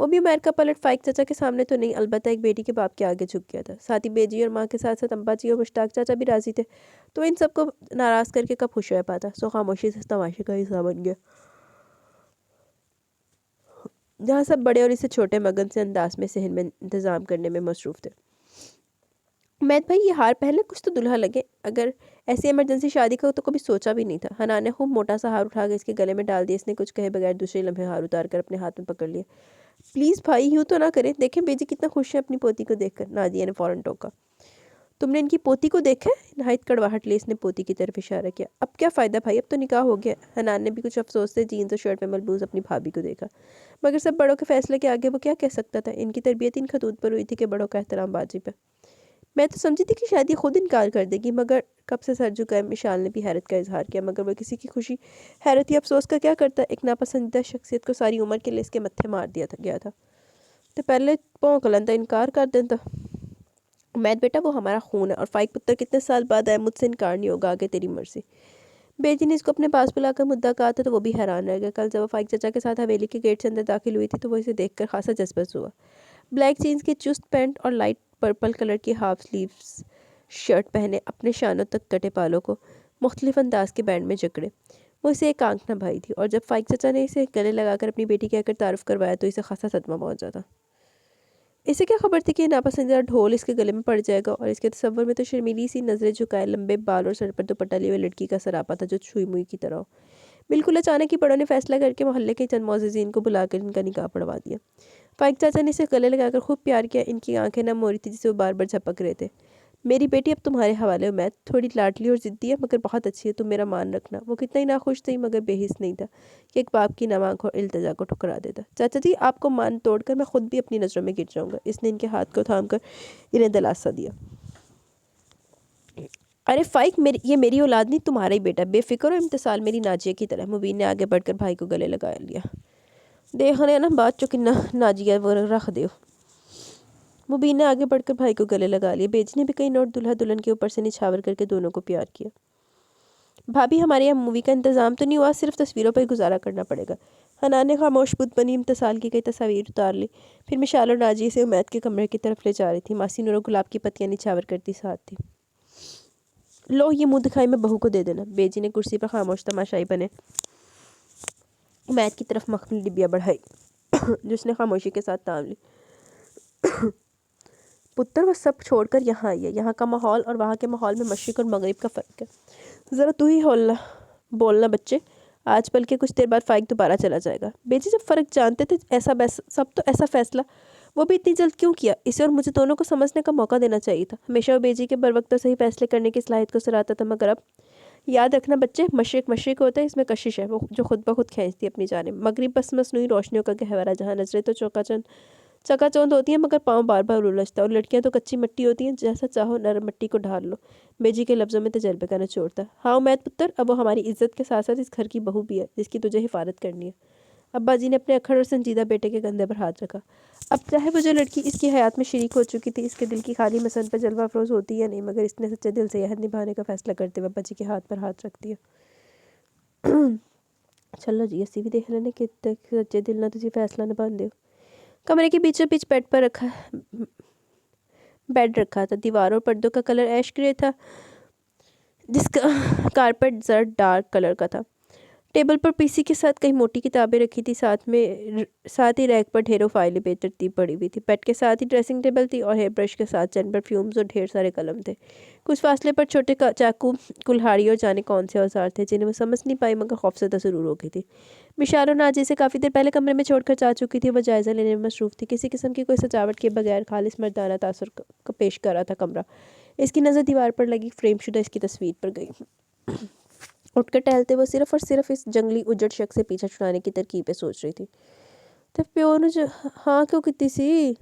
وہ بھی عمیر کا پلٹ فائق چچا کے سامنے تو نہیں، البتہ ایک بیٹی کے باپ کے آگے جھک گیا تھا۔ ساتھ ہی بیجی اور ماں کے ساتھ ساتھ امبا جی اور مشتاق چاچا بھی راضی تھے، تو ان سب کو ناراض کر کے کب خوش ہو پاتا، سو خاموشی سے تماشے کا حصہ بن گیا، جہاں سب بڑے اور اسے چھوٹے مگن سے انداز میں صحن میں انتظام کرنے میں مصروف تھے۔ عمید بھائی یہ ہار پہلے کچھ تو دلہا لگے، اگر ایسی ایمرجنسی شادی کا تو کبھی سوچا بھی نہیں تھا۔ حنان نے خوب موٹا سا ہار اٹھا کے اس کے گلے میں ڈال دیا، اس نے کچھ کہے بغیر دوسرے لمحے ہار اتار کر اپنے ہاتھ میں پکڑ لیا۔ پلیز بھائی یوں تو نہ کریں، دیکھیں بیجی کتنا خوش ہے اپنی پوتی کو دیکھ کر، نادیہ نے فوراً ٹوکا۔ تم نے ان کی پوتی کو دیکھا ہے؟ نہایت کڑواہٹ لی اس نے پوتی کی طرف اشارہ کیا۔ اب کیا فائدہ بھائی، اب تو نکاح ہو گیا۔ حنان نے بھی کچھ افسوس سے جینز اور شرٹ میں ملبوس اپنی بھابھی کو دیکھا، مگر سب بڑوں کے فیصلے کے آگے وہ کیا کہہ سکتا تھا؟ ان کی تربیت ان خطوط پر ہوئی تھی کہ بڑوں کا احترام باجی پہ۔ میں تو سمجھی تھی کہ شاید یہ خود انکار کر دے گی، مگر کب سے سر جھکائے مشال نے بھی حیرت کا اظہار کیا، مگر وہ کسی کی خوشی، حیرت یا افسوس کا کیا کرتا؟ ایک ناپسندیدہ شخصیت کو ساری عمر کے لیے اس کے متھے مار دیا گیا تھا، تو پہلے پونک لنتا انکار کر دیتا۔ عمید بیٹا وہ ہمارا خون ہے، اور فائق پتر کتنے سال بعد آئے، مجھ سے انکار نہیں ہوگا، آگے تیری مرضی۔ بیٹی نے اس کو اپنے پاس بلا کر مدعا کہا تھا تو وہ بھی حیران رہ گیا۔ کل جب وہ فائق چچا کے ساتھ حویلی کے گیٹ سے اندر داخل ہوئی تھی تو وہ اسے دیکھ کر خاصا جذبس ہوا۔ بلیک جینز کی چست پینٹ اور لائٹ پرپل کلر کی ہاف سلیوز شرٹ پہنے، اپنے شانوں تک کٹے بالوں کو مختلف انداز کے بینڈ میں جکڑے، وہ اسے ایک آنکھ نہ بھائی تھی، اور جب فائق چچا نے اسے گلے لگا کر اپنی بیٹی کہہ کر تعارف کروایا تو اسے خاصا صدمہ پہنچا تھا۔ اسے کیا خبر تھی کہ یہ ناپسندیدہ ڈھول اس کے گلے میں پڑ جائے گا، اور اس کے تصور میں تو شرمیلی سی نظریں جھکائے لمبے بال اور سر پر دوپٹہ لیے ہوئے لڑکی کا سراپا تھا جو چھوئی موئی کی طرح ہو۔ بالکل اچانک ہی بڑوں نے فیصلہ کر کے محلے کے چند معززین کو بلا کر ان کا نکاح پڑھوا دیا۔ فائق چاچا نے اسے گلے لگا کر خوب پیار کیا، ان کی آنکھیں نم ہو رہی تھی جسے وہ بار بار جھپک رہے تھے۔ میری بیٹی اب تمہارے حوالے، عمید، تھوڑی لاڈلی اور ضدی ہے مگر بہت اچھی ہے، تم میرا مان رکھنا۔ وہ کتنا ہی ناخوش تھی مگر بے حس نہیں تھا کہ ایک باپ کی نم آنکھ اور التجا کو ٹھکرا دیتا۔ چاچا جی آپ کو مان توڑ کر میں خود بھی اپنی نظروں میں گر جاؤں گا، اس نے ان کے ہاتھ کو تھام کر انہیں دلاسا دیا۔ ارے فائق یہ میری اولاد نہیں، تمہارا ہی بیٹا، بے فکر ہو، امتثال میری ناجیہ کی طرح۔ مبین نے آگے بڑھ کر بھائی کو گلے لگا لیا۔ دیکھنے نا بات چکنہ ناجیہ وہ رکھ دیو۔ مبین نے آگے بڑھ کر بھائی کو گلے لگا لیا۔ بیجی نے بھی کئی نوٹ دلہا دلہن کے اوپر سے نچھاور کر کے دونوں کو پیار کیا۔ بھابھی ہمارے یہاں مووی کا انتظام تو نہیں ہوا، صرف تصویروں پر گزارا کرنا پڑے گا۔ حنان نے خاموش بت بنی امتثال کی کئی تصاویر اتار لی، پھر مشال اور ناجیہ سے عمید کے کمرے کی طرف لے جا رہی تھی۔ ماسی نورہ گلاب کی پتیاں نچھاور کرتی ساتھ تھی۔ لو یہ منہ دکھائی میں بہو کو دے دینا۔ بیجی نے کرسی پر خاموش تماشائی بنے عمید کی طرف مخملی ڈبیا بڑھائی جس نے خاموشی کے ساتھ تام لی۔ پتر وہ سب چھوڑ کر یہاں آئی ہے، یہاں کا ماحول اور وہاں کے ماحول میں مشرق اور مغرب کا فرق ہے۔ ذرا تو ہی بولنا بچے، آج بلکہ کچھ دیر بعد فائق دوبارہ چلا جائے گا۔ بیجی جب فرق جانتے تھے سب تو ایسا فیصلہ وہ بھی اتنی جلد کیوں کیا؟ اسے اور مجھے دونوں کو سمجھنے کا موقع دینا چاہیے تھا۔ ہمیشہ وہ بیجی کے بر وقت اور صحیح فیصلے کرنے کی صلاحیت کو سراہتا تھا، مگر اب یاد رکھنا بچے، مشرق ہوتا ہے، اس میں کشش ہے، وہ جو خود بخود کھینچتی ہے اپنی جانب، مغرب بس مصنوعی روشنیوں کا گہورا جہاں نظریں تو چکا چوند ہوتی ہیں مگر پاؤں بار بار الجھتا ہے، اور لڑکیاں تو کچی مٹی ہوتی ہیں، جیسا چاہو نرم مٹی کو ڈھال لو۔ بیجی کے لفظوں میں تجربے کا نچوڑ تھا۔ ہاں عمید پتر، اب وہ ہماری عزت کے ساتھ ساتھ اس گھر کی بہو بھی ہے جس کی تجھے حفاظت کرنی ہے۔ ابا جی نے اپنے اکھڑ اور سنجیدہ بیٹے کے کندھے پر ہاتھ رکھا۔ اب چاہے وہ جو لڑکی اس کی حیات میں شریک ہو چکی تھی اس کے دل کی خالی مسند پر جلوہ افروز ہوتی یا نہیں، مگر اس نے سچے دل سے یہ عہد نبھانے کا فیصلہ کرتے ہوئے ابا جی کے ہاتھ پر ہاتھ رکھ دیا۔ چلو جی اسی بھی دیکھ لینے کہ سچے دل نہ تجھے فیصلہ نہ باندھ دیو۔ کمرے کے بیچوں بیچ بیڈ رکھا تھا، دیواروں اور پردوں کا کلر ایش گرے تھا جس کا کارپٹ زرد ڈارک کلر کا تھا۔ ٹیبل پر پی سی کے ساتھ کئی موٹی کتابیں رکھی تھی، ساتھ ہی ریک پر ڈھیروں فائلیں بے ترتیب پڑی ہوئی تھی۔ بیڈ کے ساتھ ہی ڈریسنگ ٹیبل تھی اور ہیئر برش کے ساتھ چند پرفیومز اور ڈھیر سارے قلم تھے۔ کچھ فاصلے پر چھوٹے چاقو، کلہاڑی اور جانے کون سے اوزار تھے جنہیں وہ سمجھ نہیں پائی مگر خوفزدہ ضرور ہو گئی تھی۔ مشال اور ناجی سے کافی دیر پہلے کمرے میں چھوڑ کر جا چکی تھی، وہ جائزہ لینے میں مصروف تھی۔ کسی قسم کی کوئی سجاوٹ کے بغیر خالص مردانہ تاثر کا پیش کر رہا تھا کمرہ۔ اس کی نظر دیوار پر لگی فریم شدہ اس کی تصویر پر گئی۔ اٹھ کر ٹہلتے وہ صرف اور صرف اس جنگلی اجڑ شخص سے پیچھا چھڑانے کی ترکیبیں سوچ رہی تھی۔ تو پیو نے ہاں کیوں کتی سی؟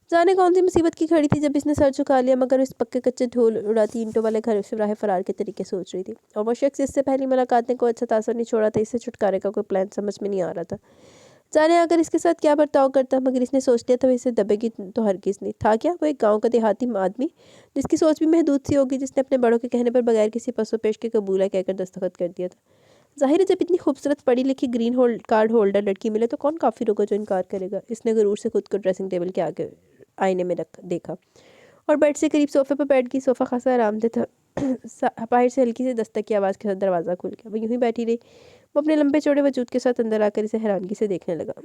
جانے کون سی مصیبت کی کھڑی تھی جب اس نے سر جھکا لیا، مگر اس پکے کچے دھول اڑاتی اینٹوں والے گھر سے راہ فرار کے طریقے سوچ رہی تھی، اور وہ شخص اس سے پہلی ملاقات نے کوئی اچھا تاثر نہیں چھوڑا تھا، اس سے چھٹکارے کا کوئی پلان سمجھ میں نہیں آ رہا تھا۔ جانے اگر اس کے ساتھ کیا برتاؤ کرتا، مگر اس نے سوچ لیا تھا وہ اسے دبے گی تو ہرگز نہیں۔ تھا کیا وہ ایک گاؤں کا دیہاتی آدمی جس کی سوچ بھی محدود سی ہوگی، جس نے اپنے بڑوں کے کہنے پر بغیر کسی پس و پیش کے قبولہ کہہ کر دستخط کر دیا تھا۔ ظاہر ہے جب اتنی خوبصورت پڑھی لکھی گرین کارڈ ہولڈر لڑکی ملے تو کون کافر ہوگا جو انکار کرے گا. اس نے غرور سے خود کو ڈریسنگ ٹیبل کے آگے آئینے میں دیکھا اور بیڈ سے قریب صوفے پر بیٹھ گئی. صوفہ خاصا آرام دہ تھا. باہر سے ہلکی سی دستک کی آواز کے ساتھ دروازہ کھل گیا. وہ یوں ہی بیٹھی رہی. وہ اپنے لمبے چوڑے وجود کے ساتھ اندر آ کر اسے حیرانگی سے دیکھنے لگا.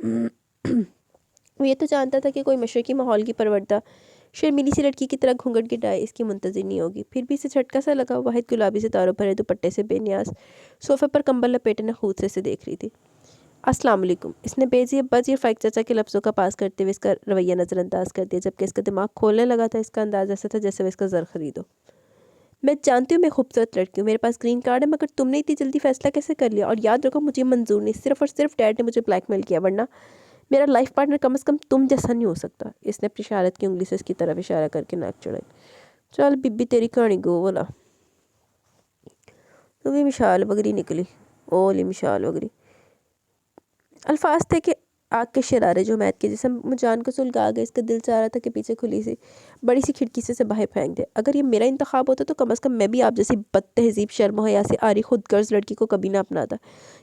وہ یہ تو جانتا تھا کہ کوئی مشرقی ماحول کی پروردہ شرمیلی سی لڑکی کی طرح گھونگھٹ گٹائے اس کی منتظر نہیں ہوگی. پھر بھی اسے جھٹکا سا لگا. واحد گلابی ستاروں بھرے دوپٹے سے بے نیاز صوفے پر کمبل لپیٹے نخوت سے دیکھ رہی تھی. السلام علیکم. اس نے بیزی ابا جی فائق چچا کے لفظوں کا پاس کرتے ہوئے اس کا رویہ نظر انداز کر دیا. جبکہ اس کا دماغ کھولنے لگا تھا. اس کا انداز ایسا تھا جیسے وہ اس کا زر خریدو. میں جانتی ہوں میں خوبصورت لڑکی ہوں, میرے پاس گرین کارڈ ہے, مگر تم نے اتنی جلدی فیصلہ کیسے کر لیا؟ اور یاد رکھو مجھے منظور نہیں, صرف اور صرف ڈیڈ نے مجھے بلیک میل کیا, ورنہ میرا لائف پارٹنر کم از کم تم جیسا نہیں ہو سکتا. اس نے اپنی اشارت کی انگلی سے اس کی طرف اشارہ کر کے ناک چڑھائی. چل بی تیری کہانی گو والا. تو بھی مشال وگری نکلی. اولی مشال وگری. الفاظ تھے کہ آگ کے شرارے جو امید کے جسم مجان کو سلگا گئے. اس کا دل چاہ رہا تھا کہ پیچھے کھلی سی بڑی سی کھڑکی سے باہر پھینک دے. اگر یہ میرا انتخاب ہوتا تو کم از کم میں بھی آپ جیسی بد تہذیب شرم و حیا سے آری خود غرض لڑکی کو کبھی نہ اپناتا,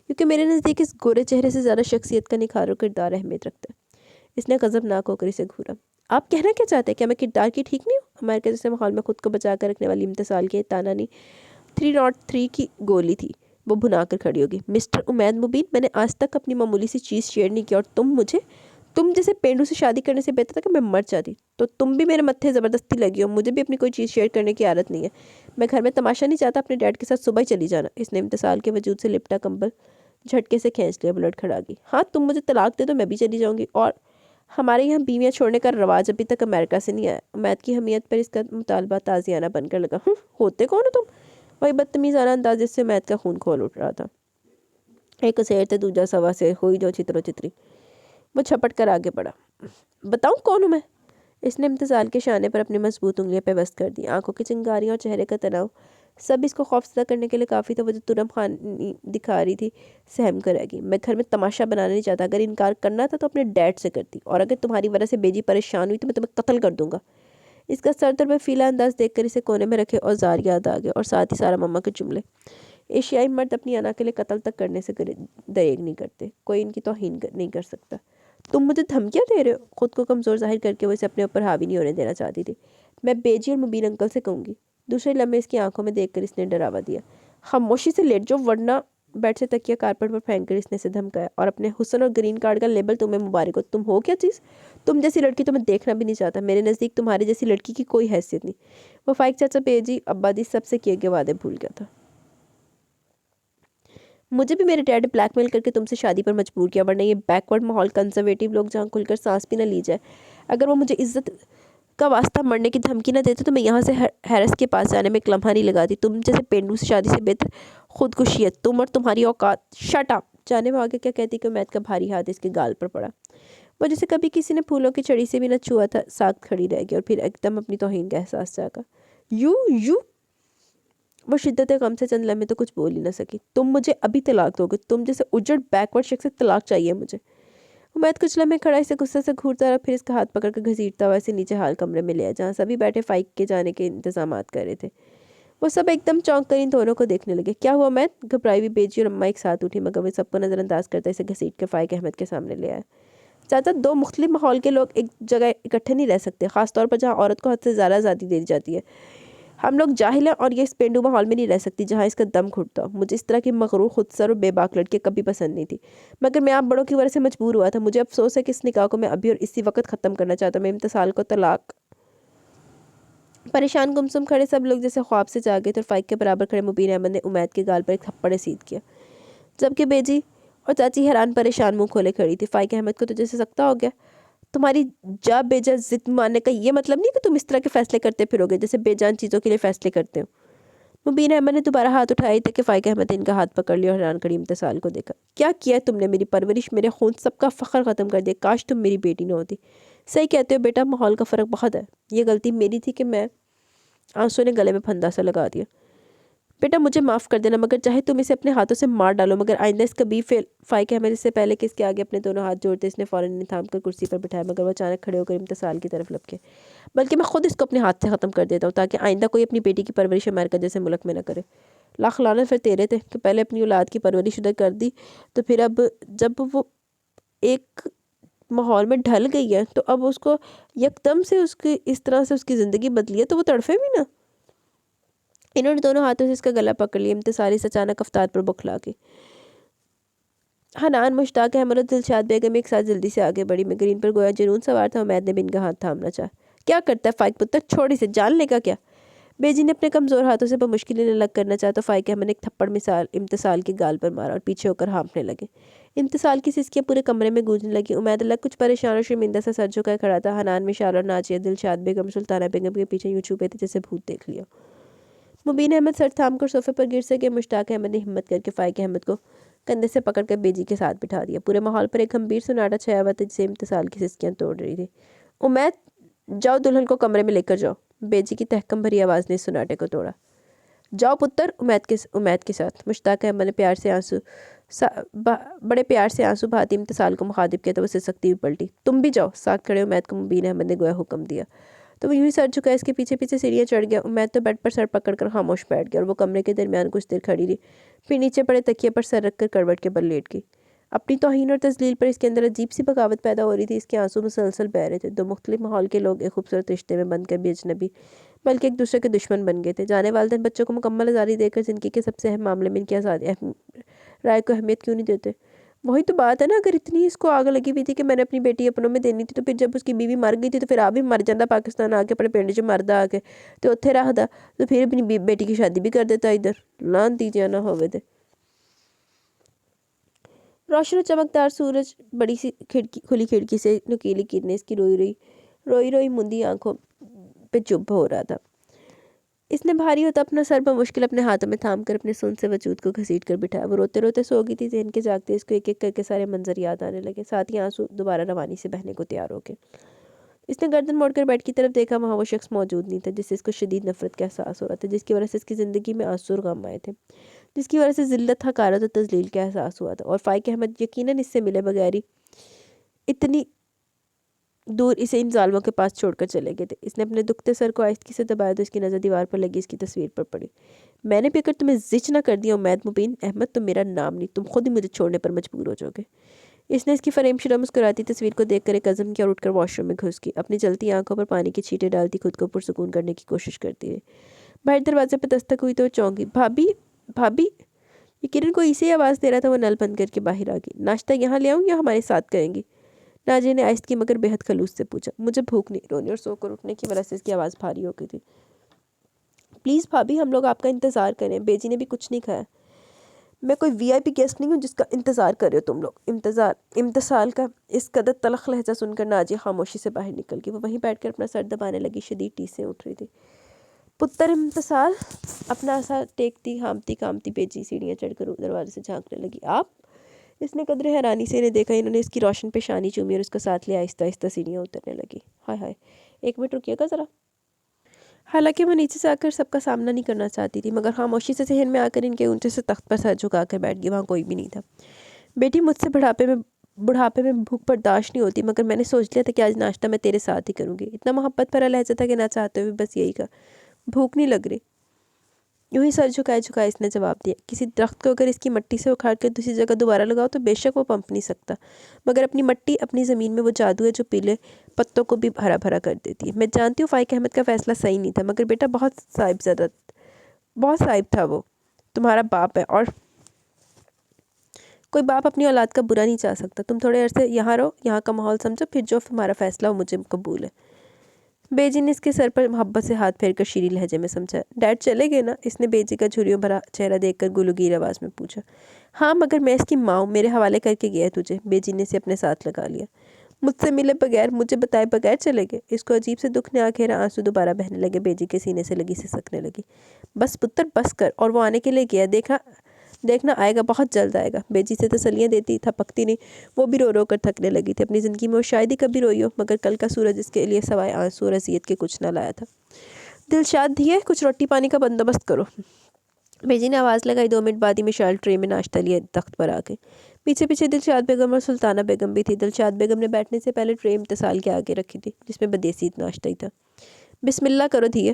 کیونکہ میرے نزدیک اس گورے چہرے سے زیادہ شخصیت کا نکھار و کردار اہمیت رکھتا ہے. اس نے غضبناک ہو کر اسے گھورا. آپ کہنا کیا چاہتے ہیں؟ کیا میں کردار کی ٹھیک نہیں ہوں؟ امریکہ جیسے ماحول میں خود کو بچا کر رکھنے والی امتصال کے تانا نہیں 303 کی گولی تھی. وہ بھنا کر کھڑی ہوگی. مسٹر امید مبین, میں نے آج تک اپنی معمولی سی چیز شیئر نہیں کی, اور تم جیسے پینڈو سے شادی کرنے سے بہتر تھا کہ میں مر جاتی. تو تم بھی میرے متھے زبردستی لگی ہو. مجھے بھی اپنی کوئی چیز شیئر کرنے کی عادت نہیں ہے. میں گھر میں تماشا نہیں چاہتا, اپنے ڈیڈ کے ساتھ صبح ہی چلی جانا. اس نے امتصال کے وجود سے لپٹا کمبل جھٹکے سے کھینچ لیا. بلڈ کھڑا گئی. ہاں تم مجھے طلاق دے دو, میں بھی چلی جاؤں گی. اور ہمارے یہاں بیویاں چھوڑنے کا رواج ابھی تک امریکہ سے نہیں آیا. امید کی حمیت پر اس کا مطالبہ تازیانہ بن کر لگا. ہوتے کون ہو تم؟ وہی بدتمیزانہ انداز جس سے امید کا خون کھول اٹھ رہا تھا. ایک اسیر تے دوجا سوا سے ہوئی جو چترو چتری. وہ چھپٹ کر آگے بڑھا. بتاؤں کون ہوں میں؟ اس نے امتزال کے شانے پر اپنی مضبوط انگلیاں پیوست کر دی. آنکھوں کی چنگاریاں اور چہرے کا تناؤ سب اس کو خوفزدہ کرنے کے لیے کافی تھا. وہ جو ترم خانی دکھا رہی تھی سہم کر رہ گئی. میں گھر میں تماشا بنانا نہیں چاہتا. اگر انکار کرنا تھا تو اپنے ڈیڈ سے کرتی, اور اگر تمہاری وجہ سے بیجی پریشان ہوئی تو میں تمہیں قتل کر دوں گا. اس کا سر در فیلا انداز دیکھ کر اسے کونے میں رکھے اوزار یاد آ گئے, اور ساتھ ہی سارا مما کے جملے. ایشیائی مرد اپنی انا کے لیے قتل تک کرنے سے دریغ نہیں کرتے. کوئی ان کی توہین نہیں کر سکتا. تم مجھے دھمکیاں دے رہے ہو؟ خود کو کمزور ظاہر کر کے وہ اسے اپنے اوپر حاوی نہیں ہونے دینا چاہتی تھی. میں بیجی اور مبین انکل سے کہوں گی. دوسرے لمحے اس کی آنکھوں میں دیکھ کر اس نے ڈراوا دیا. خاموشی سے لیٹ جاؤ, ورنہ بیڈ سے تکیہ کارپٹ پر پھینک کر اس نے اسے دھمکایا. اور اپنے حسن اور گرین کارڈ کا لیبل تمہیں مبارک ہو. تم ہو کیا چیز؟ تم جیسی لڑکی تو میں دیکھنا بھی نہیں چاہتا. میرے نزدیک تمہاری جیسی لڑکی کی کوئی حیثیت نہیں. وہ فائق چاچا بیجی ابا جی سب سے کیے گئے وعدے بھول گیا تھا. مجھے بھی میرے ڈیڈ بلیک میل کر کے تم سے شادی پر مجبور کیا, ورنہ یہ بیکورڈ ماحول کنزرویٹو لوگ جہاں کھل کر سانس بھی نہ لی جائے. اگر وہ مجھے عزت کا واسطہ مرنے کی دھمکی نہ دیتے تو میں یہاں سے ہیرس کے پاس جانے میں ایک لمحہ نہیں لگاتی. تم جیسے پینڈو سے شادی سے بہتر خودکشی ہے. تم اور تمہاری اوقات. Shut up. جانے وہ آگے کیا کہتی کہ امید کا بھاری ہاتھ اس کے گال پر پڑا. وہ جسے کبھی کسی نے پھولوں کی چھڑی سے بھی نہ چھوا تھا ساکت کھڑی رہ گئی, اور پھر ایک دم اپنی توہین کا احساس جاگا. یو وہ شدت غم سے چند لمحے تو کچھ بول ہی نہ سکی. تم مجھے ابھی طلاق دو گے؟ تم جیسے اجڑ بیکورڈ شخص سے طلاق چاہیے مجھے. امید کچھ لمحے کھڑا اسے غصے سے گھورتا رہا, پھر اس کا ہاتھ پکڑ کر گھسیٹتا ہوا اسے نیچے حال کمرے میں لے آیا جہاں سبھی بیٹھے فائق کے جانے کے انتظامات کر رہے تھے. وہ سب ایک دم چونک کر ان دونوں کو دیکھنے لگے. کیا ہوا امید؟ گھبرائی ہوئی بیجی اور اماں ایک ساتھ اٹھی, مگر وہ سب کو نظر انداز کرتا اسے گھسیٹ کر فائق احمد کے سامنے لے آیا. چاچا, دو مختلف ماحول کے لوگ ایک جگہ اکٹھے نہیں رہ سکتے, خاص طور پر جہاں عورت کو حد سے زیادہ آزادی دی جاتی ہے. ہم لوگ جاہل ہیں, اور یہ اس پینڈو ماحول میں نہیں رہ سکتی جہاں اس کا دم گھٹتا ہو. مجھے اس طرح کی مغرور خود سر اور بے باک لڑکے کبھی پسند نہیں تھی, مگر میں آپ بڑوں کی وجہ سے مجبور ہوا تھا. مجھے افسوس ہے کہ اس نکاح کو میں ابھی اور اسی وقت ختم کرنا چاہتا ہوں. میں امتصال کو طلاق. پریشان گمسم کھڑے سب لوگ جیسے خواب سے جاگے تھے, اور فائق کے برابر کھڑے مبین احمد نے امید کے گال پر ایک تھپڑ سیدھ کیا, جبکہ بیجی اور چاچی حیران پریشان منہ کھولے کھڑی تھی. فائق احمد کو تو جیسے سکتا ہو گیا. تمہاری جا بے جا ضد ماننے کا یہ مطلب نہیں کہ تم اس طرح کے فیصلے کرتے پھرو گے جیسے بے جان چیزوں کے لیے فیصلے کرتے ہو. مبین احمد نے دوبارہ ہاتھ اٹھائی تھے کہ فائق احمد نے ان کا ہاتھ پکڑ لیا اور حیران کھڑی امتصال کو دیکھا. کیا کیا ہے تم نے؟ میری پرورش, میرے خون, سب کا فخر ختم کر دیا. کاش تم میری بیٹی نہ ہوتی. صحیح کہتے ہو بیٹا, ماحول کا فرق بہت ہے. یہ غلطی میری تھی کہ میں. آنسو نے گلے میں پھندا سا لگا دیا. بیٹا مجھے معاف کر دینا, مگر چاہے تم اسے اپنے ہاتھوں سے مار ڈالو, مگر آئندہ اس کبھی فائق احمد اس سے پہلے کہ اس کے آگے اپنے دونوں ہاتھ جوڑتے اس نے فوراً انہیں تھام کر کرسی پر بٹھایا, مگر وہ اچانک کھڑے ہو کر امتصال کی طرف لپکے. بلکہ میں خود اس کو اپنے ہاتھ سے ختم کر دیتا ہوں تاکہ آئندہ کوئی اپنی بیٹی کی پرورش امریکہ جیسے ملک میں نہ کرے. لاکھ لعنت پھر تیرے تھے کہ پہلے اپنی اولاد کی پرورش ادھر کر دی، تو پھر اب جب وہ ایک ماحول میں ڈھل گئی ہے تو اب اس کو یکدم سے اس طرح سے اس کی زندگی بدلی ہے تو وہ تڑفے بھی نا۔ انہوں نے دونوں ہاتھوں سے اس کا گلا پکڑ لیا، امتثال اس اچانک افطار پر بکھلا کے۔ حنان، مشتاق احمد اور دلشاد بیگم ایک ساتھ جلدی سے آگے بڑھی، میں گرین پر گویا جنون سوار تھا۔ عمید نے بن کا ہاتھ تھامنا چاہا۔ کیا کرتا ہے فائق پتر، چھوڑ اسے، جان لے گا کیا؟ بیجی نے اپنے کمزور ہاتھوں سے بمشکل انہیں الگ کرنا چاہا تو فائق احمد نے ایک تھپڑ امتثال کے گال پر مارا اور پیچھے ہو کر ہانپنے لگے۔ امتثال کی سسکیاں پورے کمرے میں گونجنے لگی۔ عمید اللہ کچھ پریشان اور شرمندہ سا سر جھکائے کھڑا تھا۔ حنان، مشال اور ناجیہ دلشاد بیگم سلطانہ بیگم کے پیچھے یوں چھپے تھے جیسے بھوت دیکھ لیا۔ مبین احمد سر تھام کر صوفے پر گر سکے۔ مشتاق احمد نے ہمت کر کے فائق احمد کو کندھے سے پکڑ کر بیجی کے ساتھ بٹھا دیا۔ پورے ماحول پر ایک گمبھیر سناٹا چھایا ہوا تھا جسے امتثال کی سسکیاں توڑ رہی تھی۔ امید، جاؤ دلہن کو کمرے میں لے کر جاؤ۔ بیجی کی تحکم بھری آواز نے اس سناٹے کو توڑا۔ جاؤ پتر، امید کے ساتھ۔ مشتاق احمد نے بڑے پیار سے آنسو بہاتی امتثال کو مخاطب کیا تو وہ سسکتی ہوئی پلٹی۔ تم بھی جاؤ۔ ساکھ کھڑے امید کو مبین احمد نے گویا حکم دیا تو وہ یوں ہی سر جھکا اس کے پیچھے پیچھے سیڑھیاں چڑھ گیا۔ امید تو بیڈ پر سر پکڑ کر خاموش بیٹھ گیا اور وہ کمرے کے درمیان کچھ دیر کھڑی رہی، پھر نیچے پڑے تکیے پر سر رکھ کر کروٹ کے بل لیٹ گئی۔ اپنی توہین اور تذلیل پر اس کے اندر عجیب سی بغاوت پیدا ہو رہی تھی۔ اس کے آنسو مسلسل بہہ رہے تھے۔ دو مختلف ماحول کے لوگ ایک خوبصورت رشتے میں بند کر بھی اجنبی بلکہ ایک دوسرے کے دشمن بن گئے تھے۔ جانے والدین بچوں کو مکمل آزادی دے کر زندگی کے سب سے اہم معاملے میں ان کی رائے کو اہمیت کیوں نہیں دیتے؟ وہی تو بات ہے نا، اگر اتنی اس کو آگ لگی ہوئی تھی کہ میں نے اپنی بیٹی اپنوں میں دینی تھی تو پھر جب اس کی بیوی مر گئی تھی تو پھر آپ بھی مر جاندہ پاکستان آ کے پڑے پنڈ جو مردہ آ کے تو اتھے رہ دا تو پھر اپنی بیٹی کی شادی بھی کر دیتا ادھر، لان دیجیے نہ ہوئے دے۔ روشن و چمکدار سورج بڑی سی کھلی کھڑکی سے نکیلی کرنیں اس کی روئی مندی آنکھوں پہ چبھ ہو رہا تھا۔ اس نے بھاری ہوتا اپنا سر بمشکل اپنے ہاتھوں میں تھام کر اپنے سن سے وجود کو گھسیٹ کر بٹھایا۔ وہ روتے روتے سو گئی تھی، ذہن کے جاگتے اس کو ایک ایک کر کے سارے منظر یاد آنے لگے، ساتھ ہی آنسو دوبارہ روانی سے بہنے کو تیار ہو کے۔ اس نے گردن موڑ کر بیڈ کی طرف دیکھا، وہاں وہ شخص موجود نہیں تھا جس سے اس کو شدید نفرت کا احساس ہو رہا تھا، جس کی وجہ سے اس کی زندگی میں آنسو اور غم آئے تھے، جس کی وجہ سے ذلت، حقارت اور تذلیل کا احساس ہوا تھا۔ اور فائق احمد یقیناً اس سے ملے بغیر ہی اتنی دور اسے ان ظالموں کے پاس چھوڑ کر چلے گئے تھے۔ اس نے اپنے دکھتے سر کو آہستگی سے دبایا تو اس کی نظر دیوار پر لگی اس کی تصویر پر پڑی۔ میں نے بھی اگر تمہیں زچ نہ کر دیا امید مبین احمد تو میرا نام نہیں، تم خود ہی مجھے چھوڑنے پر مجبور ہو جاؤ گے۔ اس نے اس کی فریم شدہ مسکراتی تصویر کو دیکھ کر ایک عزم کیا اور اٹھ کر واش روم میں گھس گئی، اپنی جلتی آنکھوں پر پانی کی چھینٹیں ڈالتی خود کو پرسکون کرنے کی کوشش کرتی رہی۔ باہر دروازے پہ دستک ہوئی تو وہ چونک گئی۔ بھابی یقیناً کوئی اسے آواز دے رہا تھا۔ وہ نل بند کر کے باہر آ گئی۔ ناشتہ یہاں لے آؤں یا ہمارے ساتھ کریں گی؟ ناجیہ نے آہستگی مگر بے حد خلوص سے پوچھا۔ مجھے بھوک نہیں، رونے اور سو کر اٹھنے کی وجہ سے اس کی آواز بھاری ہو گئی تھی۔ پلیز بھابی، ہم لوگ آپ کا انتظار کریں، بیجی نے بھی کچھ نہیں کھایا۔ میں کوئی وی آئی پی گیسٹ نہیں ہوں جس کا انتظار کر رہے ہو تم لوگ۔ امتثال کا اس قدر تلخ لہجہ سن کر ناجیہ خاموشی سے باہر نکل گئی۔ وہ وہیں بیٹھ کر اپنا سر دبانے لگی، شدید ٹیسیں اٹھ رہی تھی۔ پتر امتثال، اپنا سر ٹیکتی ہامتی کامتی بیجی سیڑھیاں چڑھ کر دروازے سے جھانکنے لگی۔ آپ؟ اس نے قدر حیرانی سے انہیں دیکھا۔ انہوں نے اس کی روشن پیشانی چومی اور اس کو ساتھ لے آہستہ آہستہ سیڑھیاں اترنے لگی۔ ہائے ہائے، ایک منٹ رکیے گا ذرا۔ حالانکہ وہ نیچے سے آ کر سب کا سامنا نہیں کرنا چاہتی تھی، مگر خاموشی سے ذہن میں آ کر ان کے اونچے سے تخت پر سر جھکا کر بیٹھ گئی۔ وہاں کوئی بھی نہیں تھا۔ بیٹی، مجھ سے بڑھاپے میں بھوک برداشت نہیں ہوتی، مگر میں نے سوچ لیا تھا کہ آج ناشتہ میں تیرے ساتھ ہی کروں گی۔ اتنا محبت بھرا لہجہ تھا کہ نہ چاہتے ہوئے بس یہی کہا، بھوک نہیں لگ رہی۔ یوں ہی سر جھکائے اس نے جواب دیا، کسی درخت کو اگر اس کی مٹی سے اکھاڑ کر دوسری جگہ دوبارہ لگاؤ تو بے شک وہ پنپ نہیں سکتا، مگر اپنی مٹی، اپنی زمین میں وہ جادو ہے جو پیلے پتوں کو بھی ہرا بھرا کر دیتی ہے۔ میں جانتی ہوں فائق احمد کا فیصلہ صحیح نہیں تھا، مگر بیٹا بہت صائب تھا، وہ تمہارا باپ ہے اور کوئی باپ اپنی اولاد کا برا نہیں چاہ سکتا۔ تم تھوڑے عرصے یہاں رہو، یہاں کا ماحول سمجھو، پھر جو تمہارا فیصلہ ہو مجھے قبول ہے۔ بیجی نے اس کے سر پر محبت سے ہاتھ پھیر کر شیریں لہجے میں سمجھا۔ ڈیڈ چلے گئے نا؟ اس نے بیجی کا جھریوں بھرا چہرہ دیکھ کر گلوگیر آواز میں پوچھا۔ ہاں، مگر میں اس کی ماں ہوں، میرے حوالے کر کے گیا ہے تجھے۔ بیجی نے اسے اپنے ساتھ لگا لیا۔ مجھ سے ملے بغیر، مجھے بتائے بغیر چلے گئے؟ اس کو عجیب سے دکھ نے آ گھیرا، آنسو دوبارہ بہنے لگے، بیجی کے سینے سے لگی سسکنے لگی۔ بس پتر بس کر، اور وہ آنے کے لیے گیا، دیکھنا آئے گا، بہت جلد آئے گا۔ بیجی سے تسلیاں دیتی تھپکتی نہیں، وہ بھی رو رو کر تھکنے لگی تھی۔ اپنی زندگی میں وہ شاید ہی کبھی روئی ہو، مگر کل کا سورج اس کے لیے سوائے آنسو اور اذیت کے کچھ نہ لایا تھا۔ دلشاد دھیے، کچھ روٹی پانی کا بندوبست کرو۔ بیجی نے آواز لگائی۔ 2 منٹ بعد ہی مشال ٹرے میں ناشتہ لیے تخت پر آ گئی۔ پیچھے پیچھے دلشاد بیگم اور سلطانہ بیگم بھی تھی۔ دلشاد بیگم نے بیٹھنے سے پہلے ٹرے امتثال کے آگے رکھی تھی، جس میں بدیسی ناشتہ ہی تھا۔ بسم اللہ کرو دھیے۔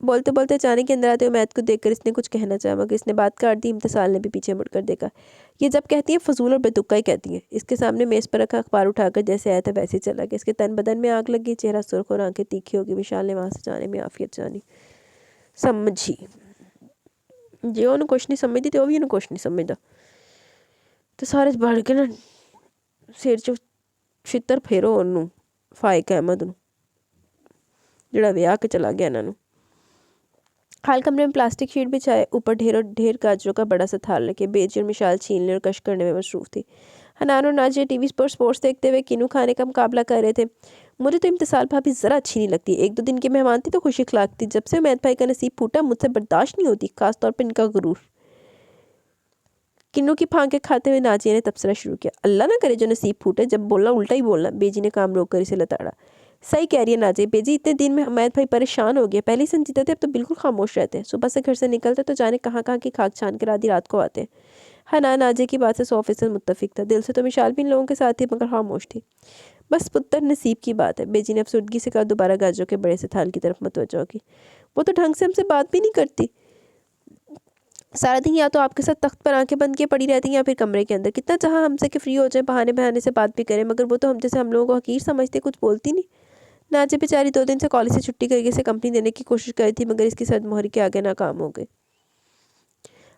بولتے بولتے اچانک کے اندر آتے عمید کو دیکھ کر اس نے کچھ کہنا چاہا مگر اس نے بات کاٹ دی۔ امتسال نے بھی پیچھے مڑ کر دیکھا۔ یہ جب کہتی ہیں فضول اور بے تکا ہی کہتی ہیں۔ اس کے سامنے میز پر رکھا اخبار اٹھا کر جیسے آیا تھا ویسے چلا گیا۔ اس کے تن بدن میں آگ لگی، چہرہ سرخ اور آنکھیں تیکھی ہوگی۔ وشال نے وہاں سے جانے میں عافیت جانی سمجھی جو انہوں کچھ نہیں سمجھتی تو وہ بھی انہوں کچھ نہیں سمجھتا تو سارے بڑھ کے نا سیر چو چھتر پھیرو انہوں فائق احمد انہوں جڑا ویاہ کے چلا گیا انہوں۔ حال کمرے میں پلاسٹک شیٹ بچھائے، اوپر ڈھیر گاجروں کا بڑا سا تھال رکھے۔ بیجی اور مشال چھیننے اور کش کرنے میں مصروف تھی۔ حنان اور ناجیہ ٹی وی پر سپورٹس دیکھتے ہوئے کینو کھانے کا مقابلہ کر رہے تھے۔ مجھے تو امتسال بھابی ذرا اچھی نہیں لگتی، ایک دو دن کی مہمان تھی تو خوش اخلاق تھی، جب سے عمید بھائی کا نصیب پھوٹا مجھ سے برداشت نہیں ہوتی، خاص طور پر ان کا غرور۔ کنو کی پھانکیں کھاتے ہوئے ناجیہ نے تبصرہ شروع کیا۔ اللہ نہ کرے جو نصیب پھوٹے، جب بولنا الٹا ہی بولنا۔ بیجی نے کام روک کر اسے لتاڑا۔ صحیح کہہ رہی ہے ناجیہ، بیجی اتنے دن میں عمید بھائی پریشان ہو گئے، پہلے ہی سنجیدہ تھے اب تو بالکل خاموش رہتے ہیں، صبح سے گھر سے نکلتے تو جانے کہاں کہاں کی کھاک چھان کر آدھی رات کو آتے ہیں۔ حنان ناجیہ کی بات سے 100% متفق تھا، دل سے تو مشال بھی ان لوگوں کے ساتھ تھی مگر خاموش تھی۔ بس پتر نصیب کی بات ہے، بیجی نے افسردگی سے کہا، دوبارہ گاجروں کے بڑے سے تھال کی طرف متوجہ ہوگی۔ وہ تو ڈھنگ سے ہم سے بات بھی نہیں کرتی، سارا دن یا تو آپ کے ساتھ تخت پر آنکھیں بند کیے پڑی رہتی ہیں یا پھر کمرے کے اندر، کتنا چاہا ہم سے کہ فری ہو جائیں، بہانے سے بات بھی کریں، مگر وہ تو ہم جیسے ہم لوگوں کو حقیر سمجھتے کچھ بولتی نہیں۔ ناجیہ بیچاری 2 دن سے کالج سے چھٹی کر کے اسے کمپنی دینے کی کوشش کری تھی مگر اس کی سرد مہری کے آگے ناکام ہو گئی۔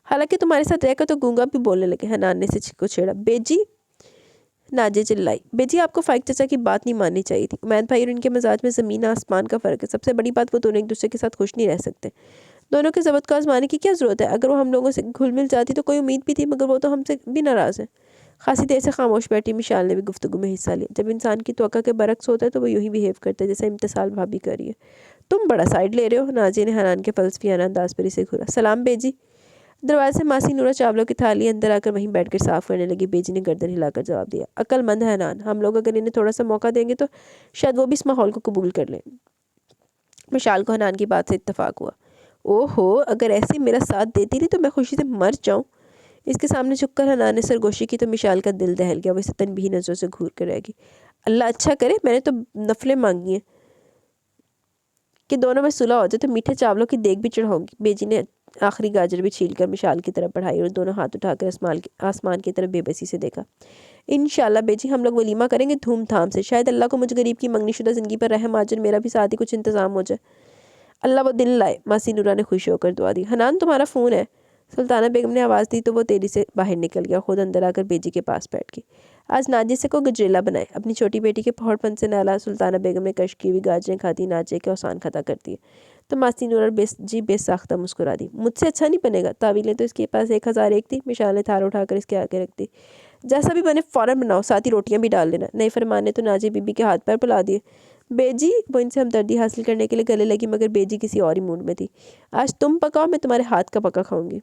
حالانکہ تمہارے ساتھ رہ کر تو گونگا بھی بولنے لگے، حنان نے اسے کو چھیڑا۔ بیجی، ناجیہ چلائی، بیجی آپ کو فائق چچا کی بات نہیں ماننی چاہیے تھی، عمید بھائی اور ان کے مزاج میں زمین آسمان کا فرق ہے، سب سے بڑی بات وہ دونوں ایک دوسرے کے ساتھ خوش نہیں رہ سکتے، دونوں کے ضبط کو آزمانے کی کیا ضرورت ہے، اگر وہ ہم لوگوں سے گھل مل جاتی تو کوئی امید بھی تھی مگر وہ تو ہم سے بھی ناراض ہے۔ خاصی دیر سے خاموش بیٹھی مشال نے بھی گفتگو میں حصہ لیا۔ جب انسان کی توقع کے برعکس ہوتا ہے تو وہ یوں ہی بیہیو کرتا ہے جیسے امتسال بھابی کر رہی ہے۔ تم بڑا سائیڈ لے رہے ہو، ناجیہ نے حنان کے فلسفیانہ انداز پر اسے گھورا۔ سلام بیجی۔ دروازے سے ماسی نورا چاولوں کی تھالی اندر آ کر وہیں بیٹھ کر صاف کرنے لگی۔ بیجی نے گردن ہلا کر جواب دیا، عقل مند ہے حنان، ہم لوگ اگر انہیں تھوڑا سا موقع دیں گے تو شاید وہ بھی اس ماحول کو قبول کر لیں۔ مشال کو حنان کی بات سے اتفاق ہوا۔ اوہو، اگر ایسے میرا ساتھ دیتی نہیں تو میں خوشی سے مر جاؤں۔ اس کے سامنے جھک کر حنان نے سرگوشی کی تو مشال کا دل دہل گیا، وہ اسے تنبیہی نظروں سے گھور کر رہ گئی۔ اللہ اچھا کرے، میں نے تو نفلیں مانگی ہیں کہ دونوں میں صلح ہو جائے تو میٹھے چاولوں کی دیگ بھی چڑھاؤں گی۔ بیجی نے آخری گاجر بھی چھیل کر مشال کی طرف بڑھائی اور دونوں ہاتھ اٹھا کر آسمان کی طرف بے بسی سے دیکھا۔ انشاءاللہ بیجی، ہم لوگ ولیمہ کریں گے دھوم دھام سے، شاید اللہ کو مجھ غریب کی منگنی شدہ زندگی پر رحم آ جائے، میرا بھی ساتھ ہی کچھ انتظام ہو جائے۔ اللہ وہ دن لائے، ماسی نورا نے خوش ہو کر دعا دی۔ حنان تمہارا فون ہے؟ سلطانہ بیگم نے آواز دی تو وہ تیزی سے باہر نکل گیا، خود اندر آ کر بیجی کے پاس بیٹھ گئی۔ آج ناجیہ سے کو گجریلا بنائے، اپنی چھوٹی بیٹی کے پھوڑ پن سے نالا سلطانہ بیگم نے کش کی ہوئی گاجریں کھاتی ناجیہ کے اوسان خطا کرتی ہے تو ماسی نورا بے ساختہ مسکرا دی۔ مجھ سے اچھا نہیں بنے گا، تعویلیں تو اس کے پاس 1001 تھی۔ مشال نے تھال اٹھا کر اس کے آگے رکھ دی۔ جیسا بھی بنے فوراً بناؤ، ساتھ ہی روٹیاں بھی ڈال لینا۔ نئے فرمان نے تو ناجیہ بی بی کے ہاتھ پیر پلا دیے۔ بیجی، وہ ان سے ہمدردی حاصل کرنے کے لیے گلے لگی مگر بیجی کسی اور ہی موڈ میں تھی۔ آج تم پکاؤ، میں تمہارے ہاتھ کا پکا کھاؤں گی۔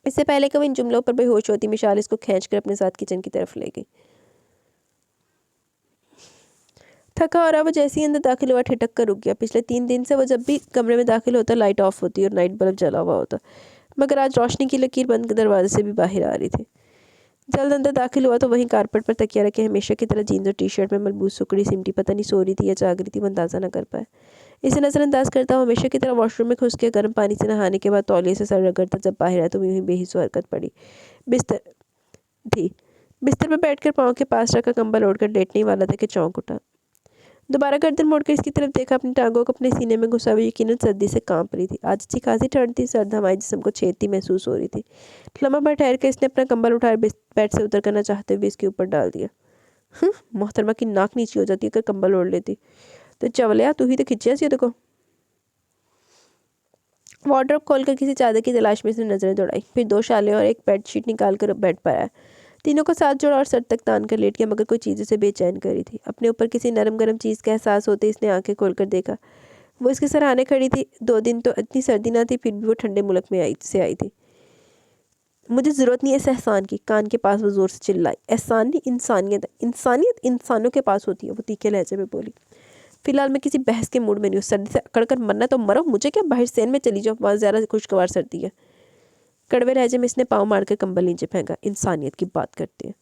اس سے پہلے کہ وہ ان جملوں پر بے ہوش ہوتی، مشال اس کو کھینچ کر اپنے ساتھ کچن کی طرف لے گئی۔ تھکا ہو رہا وہ جیسے ہی اندر داخل ہوا ٹھٹک کر رک گیا۔ پچھلے 3 دن سے وہ جب بھی کمرے میں داخل ہوتا لائٹ آف ہوتی اور نائٹ بلب جلا ہوا ہوتا، مگر آج روشنی کی لکیر بند دروازے سے بھی باہر آ رہی تھی۔ جلد اندر داخل ہوا تو وہیں کارپٹ پر تکیہ رکھے ہمیشہ کی طرح جینز اور ٹی شرٹ میں ملبوس سکڑی سمٹی پتہ نہیں سو رہی تھی یا جاگ رہی تھی، وہ اندازہ نہ کر پائے۔ اسے نظر انداز کرتا ہوا ہمیشہ کی طرح واش روم میں گھس کے گرم پانی سے نہانے کے بعد تولیے سے سر رگڑتا جب باہر آیا تو یوں ہی بے حس و حرکت پڑی بستر پر بیٹھ کر پاؤں کے پاس رکھا کمبل اوڑھ کر لیٹنے والا تھا کہ چونک اٹھا۔ دوبارہ گردن موڑ کر اس کی طرف دیکھا، اپنی ٹانگوں کو اپنے سینے میں گھسا ہوئے یقیناً سردی سے کانپ رہی تھی۔ آج اچھی خاصی ٹھنڈ تھی، سرد ہوائیں جسم کو چھیدتی محسوس ہو رہی تھی۔ لمحہ بھر ٹھہر کے اس نے اپنا کمبل اٹھا بیڈ سے اتر کرنا چاہتے ہوئے اس کے اوپر ڈال دیا۔ محترمہ کی ناک نیچی ہو جاتی اگر کمبل اوڑھ لیتی تو چولیا تو ہی تو کھچیا سی دیکھو۔ وارڈروب کھول کر کسی چادر کی تلاش میں اس نے نظریں دوڑائی، پھر 2 شالیں اور ایک بیڈ شیٹ نکال کر بیڈ پر آیا، تینوں کو ساتھ جوڑا اور سر تک تان کر لیٹ گیا مگر کوئی چیز اسے بے چین کر رہی تھی۔ اپنے اوپر کسی نرم گرم چیز کا احساس ہوتے اس نے آنکھیں کھول کر دیکھا، وہ اس کے سرہانے کھڑی تھی۔ 2 دن تو اتنی سردی نہ تھی پھر بھی وہ ٹھنڈے ملک میں آئی تھی۔ مجھے ضرورت نہیں ہے اس احسان کی، کان کے پاس وہ زور سے چلائی۔ احسان نہیں، انسانیت ہے، انسانیت انسانوں کے پاس ہوتی ہے، وہ تیکھے لہجے میں بولی۔ فی الحال میں کسی بحث کے موڈ میں نہیں ہوں، سردی سے اکڑ کر مرنا تو مرو، مجھے کیا، باہر سین میں چلی جاؤ، وہاں زیادہ خوشگوار سردی ہے۔ کڑوے لہجے میں اس نے پاؤں مار کر کمبل نیچے پھینکا۔ انسانیت کی بات کرتے ہیں،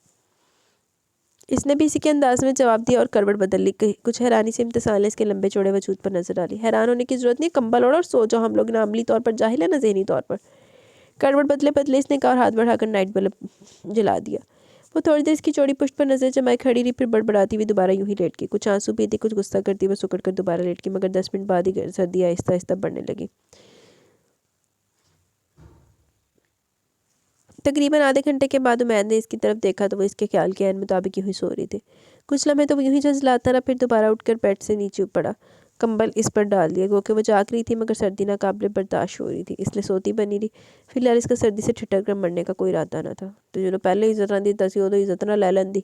اس نے بھی اسی کے انداز میں جواب دیا اور کروٹ بدل لی. کچھ حیرانی سے امتسال نے اس کے لمبے چوڑے وجود پر نظر ڈالی. حیران ہونے کی ضرورت نہیں, کمبل اوڑھ اور سو جاؤ, ہم لوگ نہ عملی طور پر جاہل ہیں نہ ذہنی طور پر. کروٹ بدلے بدلے اس نے کہا اور ہاتھ بڑھا کر نائٹ بلب جلا دیا. وہ تھوڑی دیر اس کی چوڑی پشت پر نظر جمائے کھڑی رہی, پھر بڑبڑاتی ہوئی دوبارہ یوں ہی لیٹ گئی. کچھ آنسو بھی تھی, کچھ غصہ کرتی وہ سکڑ کر دوبارہ لیٹ گئی, مگر 10 منٹ بعد ہی سردی آہستہ آہستہ بڑھنے لگی. تقریباً آدھے گھنٹے کے بعد عمید نے اس کی طرف دیکھا تو وہ اس کے خیال کے عین مطابق یوں ہی سو رہی تھی. کچھ لمحے تو وہ یوں ہی جھنجھلاتا رہا, پھر دوبارہ اٹھ کر بیڈ سے نیچے پڑا, کمبل اس پر ڈال دیا. گو کہ وہ جاگ رہی تھی مگر سردی ناقابل برداشت ہو رہی تھی, اس لیے سوتی بنی رہی. فی الحال اس کا سردی سے ٹھٹر کر مرنے کا کوئی ارادہ نہ تھا. تو جو پہلے عزت رہندی تسی وہ تو عزت نہ لے لیندی.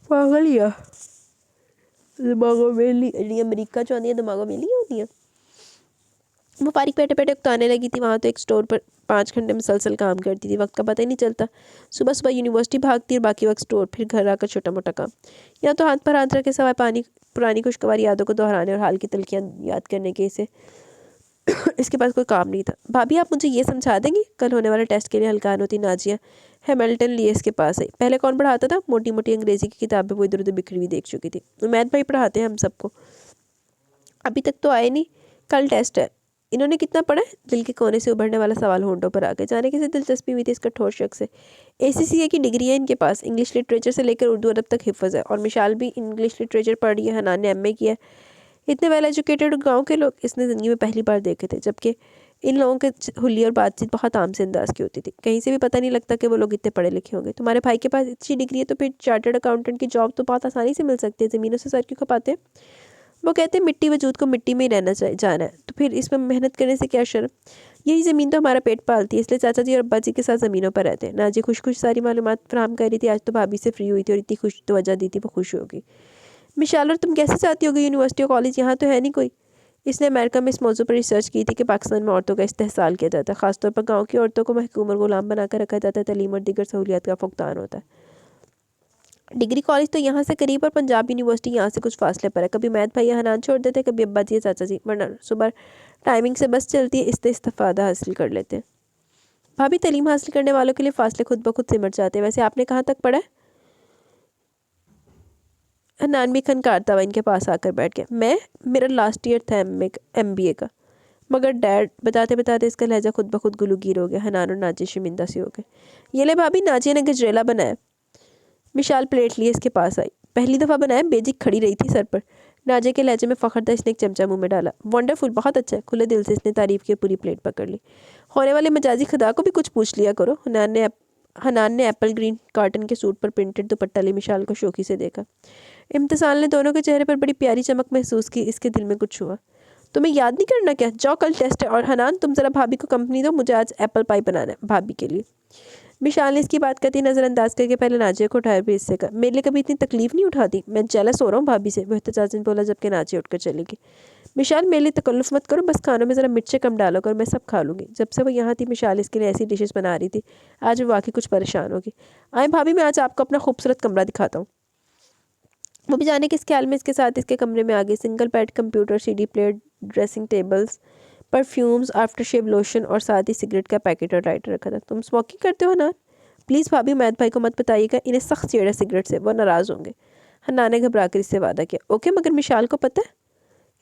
پاگل یا دماغوں میلی جی امریکہ چاہتی ہیں دماغوں میلی ہوتی ہیں. وہ فارغ بیٹھے بیٹھے اکتانے لگی تھی. وہاں تو ایک سٹور پر 5 گھنٹے مسلسل کام کرتی تھی, وقت کا پتہ ہی نہیں چلتا. صبح صبح یونیورسٹی بھاگتی اور باقی وقت سٹور, پھر گھر آ کر چھوٹا موٹا کام. یا تو ہاتھ پر ہاتھ رکھے سوائے پرانی خوشگوار یادوں کو دہرانے اور حال کی تلخیاں یاد کرنے کے اس کے پاس کوئی کام نہیں تھا. بھابھی آپ مجھے یہ سمجھا دیں گی, کل ہونے والے ٹیسٹ کے لیے ہلکان ہوتی نازیہ ہیملٹن لیے اس کے پاس آئی. پہلے کون پڑھاتا تھا؟ موٹی موٹی انگریزی کی کتابیں وہ ادھر ادھر بکھری ہوئی دیکھ چکی تھی. عمید بھائی پڑھاتے ہیں ہم سب کو. ابھی تک تو آئے نہیں, کل ٹیسٹ ہے. انہوں نے کتنا پڑھا ہے؟ دل کے کونے سے ابھرنے والا سوال ہونٹوں پر آ گیا. جانے کیسے دلچسپی ہوئی تھی اس کا ٹھوس شخص سے. ACCA کی ڈگری ہے ان کے پاس, انگلش لٹریچر سے لے کر اردو ادب تک حفظ ہے, اور مشال بھی انگلش لٹریچر پڑھ رہی ہے. حنان نے MA کیا ہے. اتنے ویل ایجوکیٹڈ گاؤں کے لوگ اس نے زندگی میں پہلی بار دیکھے تھے, جبکہ ان لوگوں کے حلیے اور بات چیت بہت عام سے انداز کی ہوتی تھی. کہیں سے بھی پتہ نہیں لگتا کہ وہ لوگ اتنے پڑھے لکھے ہوں گے. تمہارے بھائی کے پاس اچھی ڈگری ہے تو پھر چارٹرڈ اکاؤنٹنٹ کی جاب تو بہت آسانی سے مل سکتی ہے, زمینوں سے سر کیوں کھپاتے ہیں؟ وہ کہتے ہیں مٹی وجود کو مٹی میں ہی رہنا جانا ہے, تو پھر اس میں محنت کرنے سے کیا شرم. یہی زمین تو ہمارا پیٹ پالتی ہے, اس لیے چاچا جی اور ابا جی کے ساتھ زمینوں پر رہتے ہیں. نازی خوش ساری معلومات فراہم کر رہی تھی. آج تو بھابھی سے فری ہوئی تھی اور اتنی خوش توجہ دی تھی, وہ خوش ہوگی. مشال اور تم کیسے چاہتی ہوگی یونیورسٹی اور کالج, یہاں تو ہے نہیں کوئی. اس نے امریکہ میں اس موضوع پر ریسرچ کی تھی کہ پاکستان میں عورتوں کا استحصال کیا جاتا ہے, خاص طور پر گاؤں کی عورتوں کو محکوم اور غلام بنا کر رکھا جاتا ہے, تعلیم اور دیگر سہولیات کا فقدان ہوتا ہے. ڈگری کالج تو یہاں سے قریب اور پنجاب یونیورسٹی یہاں سے کچھ فاصلے پر ہے. کبھی عمید بھائی حنان چھوڑ دیتے, کبھی ابا جی چاچا جی, ورنہ صبح ٹائمنگ سے بس چلتی ہے, اس سے استفادہ حاصل کر لیتے ہیں. بھابھی تعلیم حاصل کرنے والوں کے لیے فاصلے خود بخود سمٹ جاتے ہیں. ویسے آپ نے کہاں تک پڑھا ہے؟ حنان بھی کھنکارتا ہوا ان کے پاس آ کر بیٹھ گیا. میرا لاسٹ ایئر تھا MBA کا. مگر ڈیڈ بتاتے بتاتے اس کا لہجہ خود بخود گلوگیر ہو گیا. حنان اور ناجی شرمندہ سے ہو گئے. یہ لے بھابھی, ناجیہ نے گجریلا بنایا. مشال پلیٹ لیے اس کے پاس آئی. پہلی دفعہ بنایا؟ بیجی کھڑی رہی تھی سر پر. ناجیہ کے لہجے میں فخر تھا. اس نے ایک چمچہ منہ میں ڈالا. ونڈرفل, بہت اچھا ہے. کھلے دل سے اس نے تعریف کی, پوری پلیٹ پکڑ لی. ہونے والے مجازی خدا کو بھی کچھ پوچھ لیا کرو. حنان نے ایپل گرین کاٹن کے سوٹ پر پرنٹڈ دوپٹہ لی. مشال کو شوخی سے دیکھا. امتسال نے دونوں کے چہرے پر بڑی پیاری چمک محسوس کی. اس کے دل میں کچھ ہوا. تمہیں یاد نہیں کرنا کیا؟ جاؤ, کل ٹیسٹ ہے. اور حنان تم ذرا بھابھی کو کمپنی دو, مجھے آج ایپل پائی بنانا ہے بھابھی کے لیے. مشال نے اس کی بات کرتی نظر انداز کر کے پہلے ناجیہ کو اٹھایا, پھر اس سے کہا, میرے لیے کبھی اتنی تکلیف نہیں اٹھاتی, میں جیلس ہو رہا ہوں بھابھی سے, وہ احتجاج نے بولا, جبکہ ناجیہ اٹھ کر چلے گی. مشال میرے لیے تکلف مت کرو, بس کھانوں میں ذرا مرچیں کم ڈالو کر, میں سب کھا لوں گی. جب سے وہ یہاں تھی مشال اس کے لیے ایسی ڈشز بنا رہی تھی. آج وہ واقعی کچھ پریشان ہوگی. آئیں بھابھی, میں آج آپ کو اپنا خوبصورت کمرہ دکھاتا ہوں. وہ بھی جانے کے اس خیال میں اس کے ساتھ اس کے کمرے میں آ گئی. Single bed, computer, CD player, dressing tables, perfumes, after shave lotion اور ساتھ ہی سگریٹ کا پیکٹ اور لائٹر رکھا تھا. تم اسموکنگ کرتے ہو نا؟ پلیز بھابھی عمید بھائی کو مت بتائیے گا, انہیں سخت چیڑا سگریٹ سے, وہ ناراض ہوں گے. حنان نے گھبرا کر اس سے وعدہ کیا. اوکے, مگر مشال کو پتہ ہے؟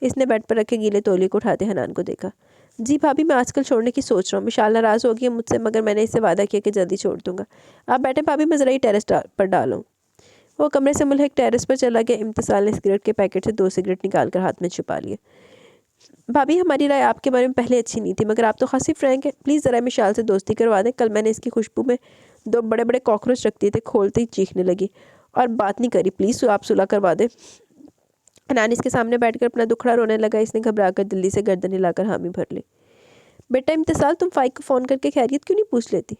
اس نے بیڈ پر رکھے گیلے تولیے کو اٹھاتے حنان کو دیکھا. جی بھابھی, میں آج کل چھوڑنے کی سوچ رہا ہوں. مشال ناراض ہوگی مجھ سے, مگر میں نے اس سے وعدہ کیا کہ جلدی چھوڑ دوں گا. آپ بیٹھے بھابھی, میں ذرا ہی ٹیرس پر ڈالوں. وہ کمرے سے ملحق ٹیرس پر چلا گیا. امتسال نے سگریٹ کے پیکٹ سے 2 سگریٹ نکال کر ہاتھ میں چھپا لیے. بھابھی, ہماری رائے آپ کے بارے میں پہلے اچھی نہیں تھی, مگر آپ تو خاصی فرینک ہیں. پلیز ذرا مشال سے دوستی کروا دیں. کل میں نے اس کی خوشبو میں 2 بڑے بڑے کاکروچ رکھ دیے تھے, کھولتے ہی چیخنے لگی اور بات نہیں کری. پلیز آپ صلح کروا دیں. حنان اس کے سامنے بیٹھ کر اپنا دکھڑا رونے لگا. اس نے گھبرا کر دلی سے گردن ہلا کر حامی بھر لی. بیٹا امتسال, تم فائق کو فون کر کے خیریت کیوں نہیں پوچھ لیتی؟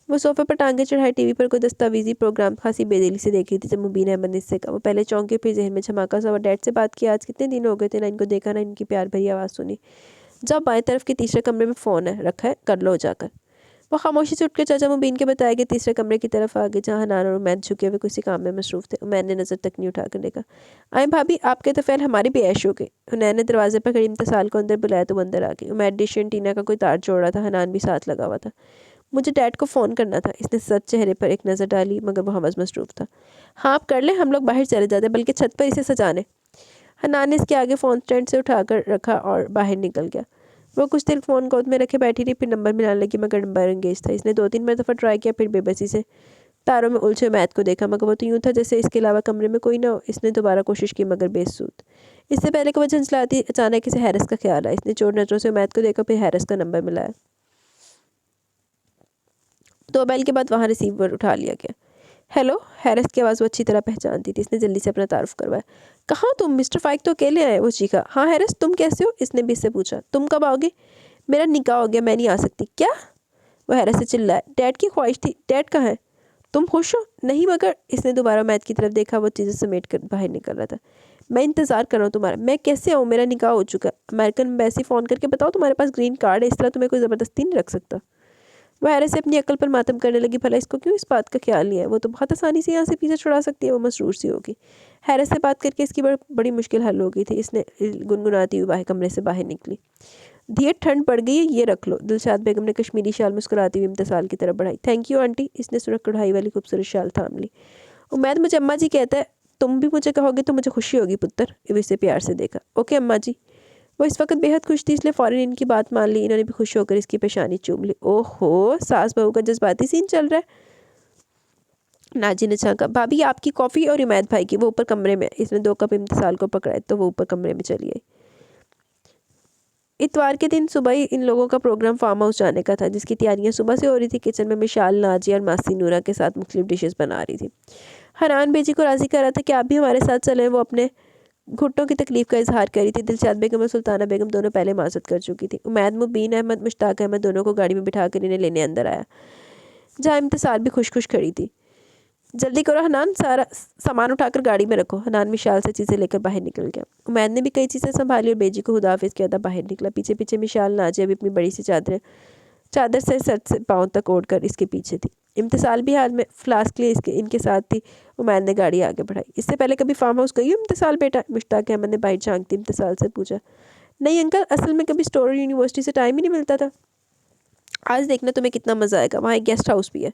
وہ صوفے پر ٹانگیں چڑھائے ٹی وی پر کوئی دستاویزی پروگرام خاصی بے دلی سے دیکھ رہی تھی جب مبین احمد نے اس سے کہا. وہ پہلے چونکے, پھر ذہن میں جھماکا سا. ڈیڈ سے بات کی, آج کتنے دن ہو گئے تھے, نہ ان کو دیکھا نہ ان کی پیار بھری آواز سنی. جب بائیں طرف کے تیسرے کمرے میں فون ہے رکھا ہے, کر لو جا کر. وہ خاموشی سے اٹھ کر چاچا مبین کے بتائے گئے تیسرے کمرے کی طرف آگے, جہاں حنان اور عمید جھکے ہوئے کسی کام میں مصروف تھے. عمید نے نظر تک نہیں اٹھا کر دیکھا. آئیں بھابھی, آپ کے تو فعل ہماری بھی عیش ہو گئی. حنین نے دروازے پر کھڑی امتسال کو اندر بلایا تو وہ اندر آ گئی. عمید ڈش اینٹینا کا کوئی تار جوڑ رہا تھا. حنان بھی ساتھ لگا ہوا تھا. مجھے ڈیڈ کو فون کرنا تھا۔ اس نے سچ چہرے پر ایک نظر ڈالی مگر وہ حوض مصروف تھا۔ ہاں آپ کر لیں، ہم لوگ باہر چلے جاتے بلکہ چھت پر اسے سجانے۔ حنان نے اس کے آگے فون سٹینڈ سے اٹھا کر رکھا اور باہر نکل گیا۔ وہ کچھ دیر فون گود میں رکھے بیٹھی رہی، پھر نمبر ملانے لگی مگر نمبر انگیج تھا۔ اس نے 2-3 مرتبہ ٹرائی کیا، پھر بے بسی سے تاروں میں الجھے عمید کو دیکھا مگر وہ تو یوں تھا جیسے اس کے علاوہ کمرے میں کوئی نہ ہو۔ اس نے دوبارہ کوشش کی مگر بے سود۔ اس سے پہلے کہ وہ جھنجھلاتی اچانک اسے حیرس کا خیال آیا۔ اس نے چور نظروں سے عمید کو دیکھا، پھر حیرس کا نمبر ملایا۔ 2 بیل کے بعد وہاں ریسیور اٹھا لیا گیا۔ ہیلو، حیرس کی آواز وہ اچھی طرح پہچانتی تھی۔ اس نے جلدی سے اپنا تعارف کروایا۔ کہاں تم؟ مسٹر فائق تو اکیلے آئے؟ وہ چیخا۔ ہاں حیرس، تم کیسے ہو؟ اس نے بھی اس سے پوچھا۔ تم کب آؤ گے؟ میرا نکاح ہو گیا، میں نہیں آ سکتی۔ کیا؟ وہ حیرت سے چلائے۔ ڈیڈ کی خواہش تھی۔ ڈیڈ کہاں ہے؟ تم خوش ہو؟ نہیں مگر۔ اس نے دوبارہ عمید کی طرف دیکھا، وہ چیزیں سمیٹ کر باہر نکل رہا تھا۔ میں انتظار کر رہا ہوں تمہارا۔ میں کیسے آؤں؟ میرا نکاح ہو چکا۔ امریکن ایمبیسی فون کر کے بتاؤ تمہارے پاس گرین کارڈ ہے، اس طرح تمہیں کوئی زبردستی نہیں رکھ سکتا۔ وہ حیرت سے اپنی عقل پر ماتم کرنے لگی، بھلا اس کو کیوں اس بات کا خیال نہیں ہے؟ وہ تو بہت آسانی سے یہاں سے پیچھے چھڑا سکتی ہے، وہ مسرور سی ہوگی۔ حیرت سے بات کر کے اس کی بڑی مشکل حل ہو گئی تھی۔ اس نے گنگناتی ہوئی باہر کمرے سے باہر نکلی۔ دھیے ٹھنڈ پڑ گئی ہے، یہ رکھ لو۔ دلشاد بیگم نے کشمیری شال مسکراتی ہوئی امتسال کی طرف بڑھائی۔ Thank you aunty. اس نے سرخ کڑھائی والی خوبصورت شال تھام لی۔ امید مجھے اماں جی کہتا ہے، تم بھی مجھے کہو گے تو مجھے خوشی ہوگی پتر۔ وہ اسے پیار سے دیکھا۔ اوکے اماں جی۔ وہ اس وقت بے حد خوش تھی، اس لیے فوراً ان کی بات مان لی۔ انہوں نے بھی خوش ہو کر اس کی پیشانی چوم لی۔ اوہ ہو، ساس بہو کا جذباتی سین چل رہا ہے۔ ناجی نے جھانکا۔ بھابھی آپ کی کافی اور عمید بھائی کی، وہ اوپر کمرے میں۔ اس نے 2 کپ امتسال کو پکڑائے تو وہ اوپر کمرے میں چلی آئی۔ اتوار کے دن صبح ہی ان لوگوں کا پروگرام فارم ہاؤس جانے کا تھا، جس کی تیاریاں صبح سے ہو رہی تھی۔ کچن میں مشال، ناجی اور ماسی نورا کے ساتھ مختلف ڈشز بنا رہی تھی۔ حنان بیجی کو راضی کر رہا تھا کہ آپ بھی ہمارے ساتھ چلیں۔ وہ اپنے گھٹوں کی تکلیف کا اظہار کر رہی تھی۔ دلشاد بیگم اور سلطانہ بیگم دونوں پہلے معذرت کر چکی تھی۔ امید، مبین احمد، مشتاق احمد دونوں کو گاڑی میں بٹھا کر انہیں لینے اندر آیا، جہاں امتسال بھی خوش خوش کھڑی تھی۔ جلدی کرو حنان، سارا سامان اٹھا کر گاڑی میں رکھو۔ حنان مشال سے چیزیں لے کر باہر نکل گیا۔ امید نے بھی کئی چیزیں سنبھالی اور بیجی کو خداحافظ کیا تھا باہر نکلا۔ پیچھے پیچھے مشال، ناجی ابھی اپنی بڑی سی چادر سے سر سے پاؤں تک اوڑھ کر اس کے پیچھے تھی۔ امتسال بھی حال میں فلاسک لیے ان کے ساتھ تھی۔ امید نے گاڑی آگے بڑھائی۔ اس سے پہلے کبھی فارم ہاؤس گئی ہو امتسال بیٹا؟ مشتاق احمد نے باہر جھانکتی امتسال سے پوچھا۔ نہیں انکل، اصل میں کبھی اسٹور اور یونیورسٹی سے ٹائم ہی نہیں ملتا تھا۔ آج دیکھنا تمہیں کتنا مزہ آئے گا، وہاں ایک گیسٹ ہاؤس بھی ہے۔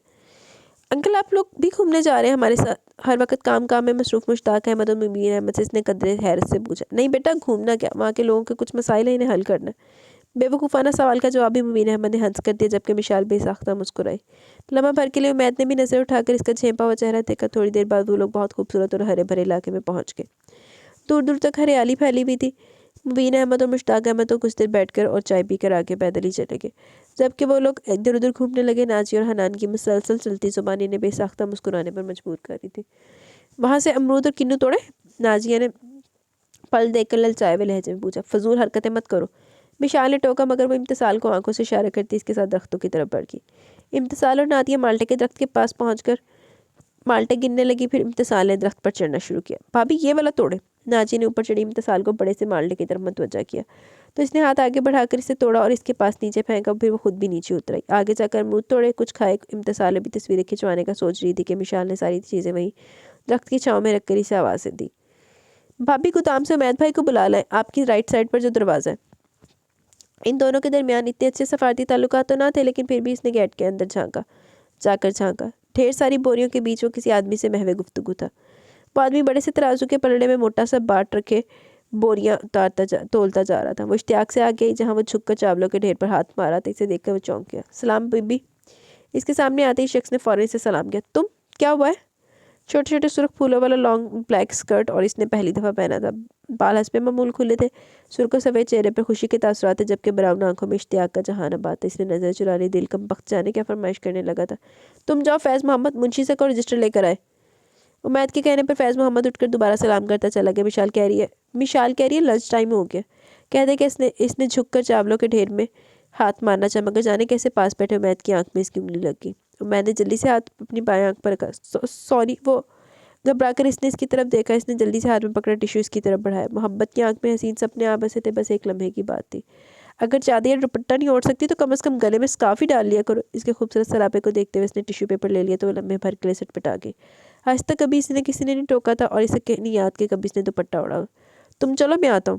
انکل آپ لوگ بھی گھومنے جا رہے ہیں ہمارے ساتھ؟ ہر وقت کام میں مصروف مشتاق احمد اور مبین احمد سے اس نے قدرے حیرت سے پوچھا۔ نہیں بیٹا، گھومنا کیا، وہاں کے لوگوں کے کچھ مسائل ہیں، انہیں حل کرنا ہے۔ بے وقوفانہ سوال کا جواب بھی مبین احمد نے ہنس کر دیا، جبکہ مشال بے ساختہ مسکرائی۔ لمحہ بھر کے لیے امید نے بھی نظر اٹھا کر اس کا جھیپا ہوا چہرہ دیکھا۔ تھوڑی دیر بعد وہ لوگ بہت خوبصورت اور ہرے بھرے علاقے میں پہنچ گئے۔ دور دور تک ہریالی پھیلی ہوئی تھی۔ مبین احمد اور مشتاق احمد تو کچھ دیر بیٹھ کر اور چائے پی کر آگے پیدل ہی چلے گئے، جبکہ وہ لوگ ادھر ادھر گھومنے لگے۔ ناجی اور حنان کی مسلسل چلتی زبان انہیں بے ساختہ مسکرانے پر مجبور کر رہی تھی۔ وہاں سے امرود اور کنو توڑے؟ ناجیہ نے پھل دیکھ کر للچائے ہوئے لہجے میں پوچھا۔ فضول حرکتیں مت کرو، مشال نے ٹوکا مگر وہ امتسال کو آنکھوں سے اشارہ کرتی اس کے ساتھ درختوں کی طرف بڑھ گئی۔ امتسال اور نادیہ مالٹے کے درخت کے پاس پہنچ کر مالٹے گننے لگی، پھر امتسال نے درخت پر چڑھنا شروع کیا۔ بھابھی یہ والا توڑے۔ ناجی نے اوپر چڑھی امتسال کو بڑے سے مالٹے کی طرف متوجہ کیا تو اس نے ہاتھ آگے بڑھا کر اسے توڑا اور اس کے پاس نیچے پھینکا، پھر وہ خود بھی نیچے اتر آئی۔ آگے جا کر امرود توڑے، کچھ کھائے۔ امتسال ابھی تصویریں کھنچوانے کا سوچ رہی تھی کہ مشال نے ساری چیزیں وہیں درخت کی چھاؤں میں رکھ کر اسے آوازیں دی۔ بھابھی گودام سے امید بھائی کو بلا لائیں، آپ کی رائٹ سائڈ پر جو دروازہ ہے۔ ان دونوں کے درمیان اتنے اچھے سفارتی تعلقات تو نہ تھے، لیکن پھر بھی اس نے گیٹ کے اندر جا کر جھانکا۔ ڈھیر ساری بوریوں کے بیچ وہ کسی آدمی سے محو گفتگو تھا۔ وہ آدمی بڑے سے ترازو کے پلڑے میں موٹا سا باٹ رکھے بوریاں تولتا جا رہا تھا۔ وہ اشتیاق سے آگے آئی، جہاں وہ جھک کر چاولوں کے ڈھیر پر ہاتھ مارا تھا۔ اسے دیکھ کر وہ چونک گیا۔ سلام بی بی۔ اس کے سامنے آتے ہی شخص نے فوراً سے سلام کیا۔ تم، کیا ہوا ہے؟ چھوٹے چھوٹے سرخ پھولوں والا لانگ بلیک اسکرٹ اور اس نے پہلی دفعہ پہنا تھا۔ بال حسب معمول کھلے تھے۔ سرخ و سفید چہرے پر خوشی کے تاثرات تھے، جبکہ براؤن آنکھوں میں اشتیاق کا جہان آباد تھا۔ اس نے نظر چرا لی، دل کم بخت جانے کیا فرمائش کرنے لگا تھا۔ تم جاؤ فیض محمد، منشی سے کو رجسٹر لے کر آئے۔ امید کے کہنے پر فیض محمد اٹھ کر دوبارہ سلام کرتا چلا گیا۔ مشال کہہ رہی ہے لنچ ٹائم ہو گیا۔ کہہ دے کہ اس نے جھک کر چاولوں کے ڈھیر میں ہاتھ مارنا چاہا، مگر جانے کیسے پاس بیٹھے امید کی آنکھ میں اس کی انگلی لگ گئی۔ امید نے جلدی سے ہاتھ اپنی بائیں آنکھ پر رکھا۔ سوری، وہ گھبرا کر اس نے اس کی طرف دیکھا۔ اس نے جلدی سے ہاتھ میں پکڑا ٹیشو اس کی طرف بڑھایا۔ محبت کی آنکھ میں حسین سپنے آ بسے تھے، بس ایک لمحے کی بات تھی۔ اگر چادر یا دوپٹہ نہیں اوڑھ سکتی تو کم از کم گلے میں اسکارف ہی ڈال لیا کرو۔ اس کے خوبصورت سراپے کو دیکھتے ہوئے اس نے ٹیشو پیپر لے لیا تو وہ لمحے بھر کے لیے سٹپٹا گئی۔ آج تک کبھی کسی نے نہیں ٹوکا تھا اور اسے نہیں یاد کہ کبھی اس نے دوپٹہ اوڑھا۔ تم چلو، میں آتا ہوں۔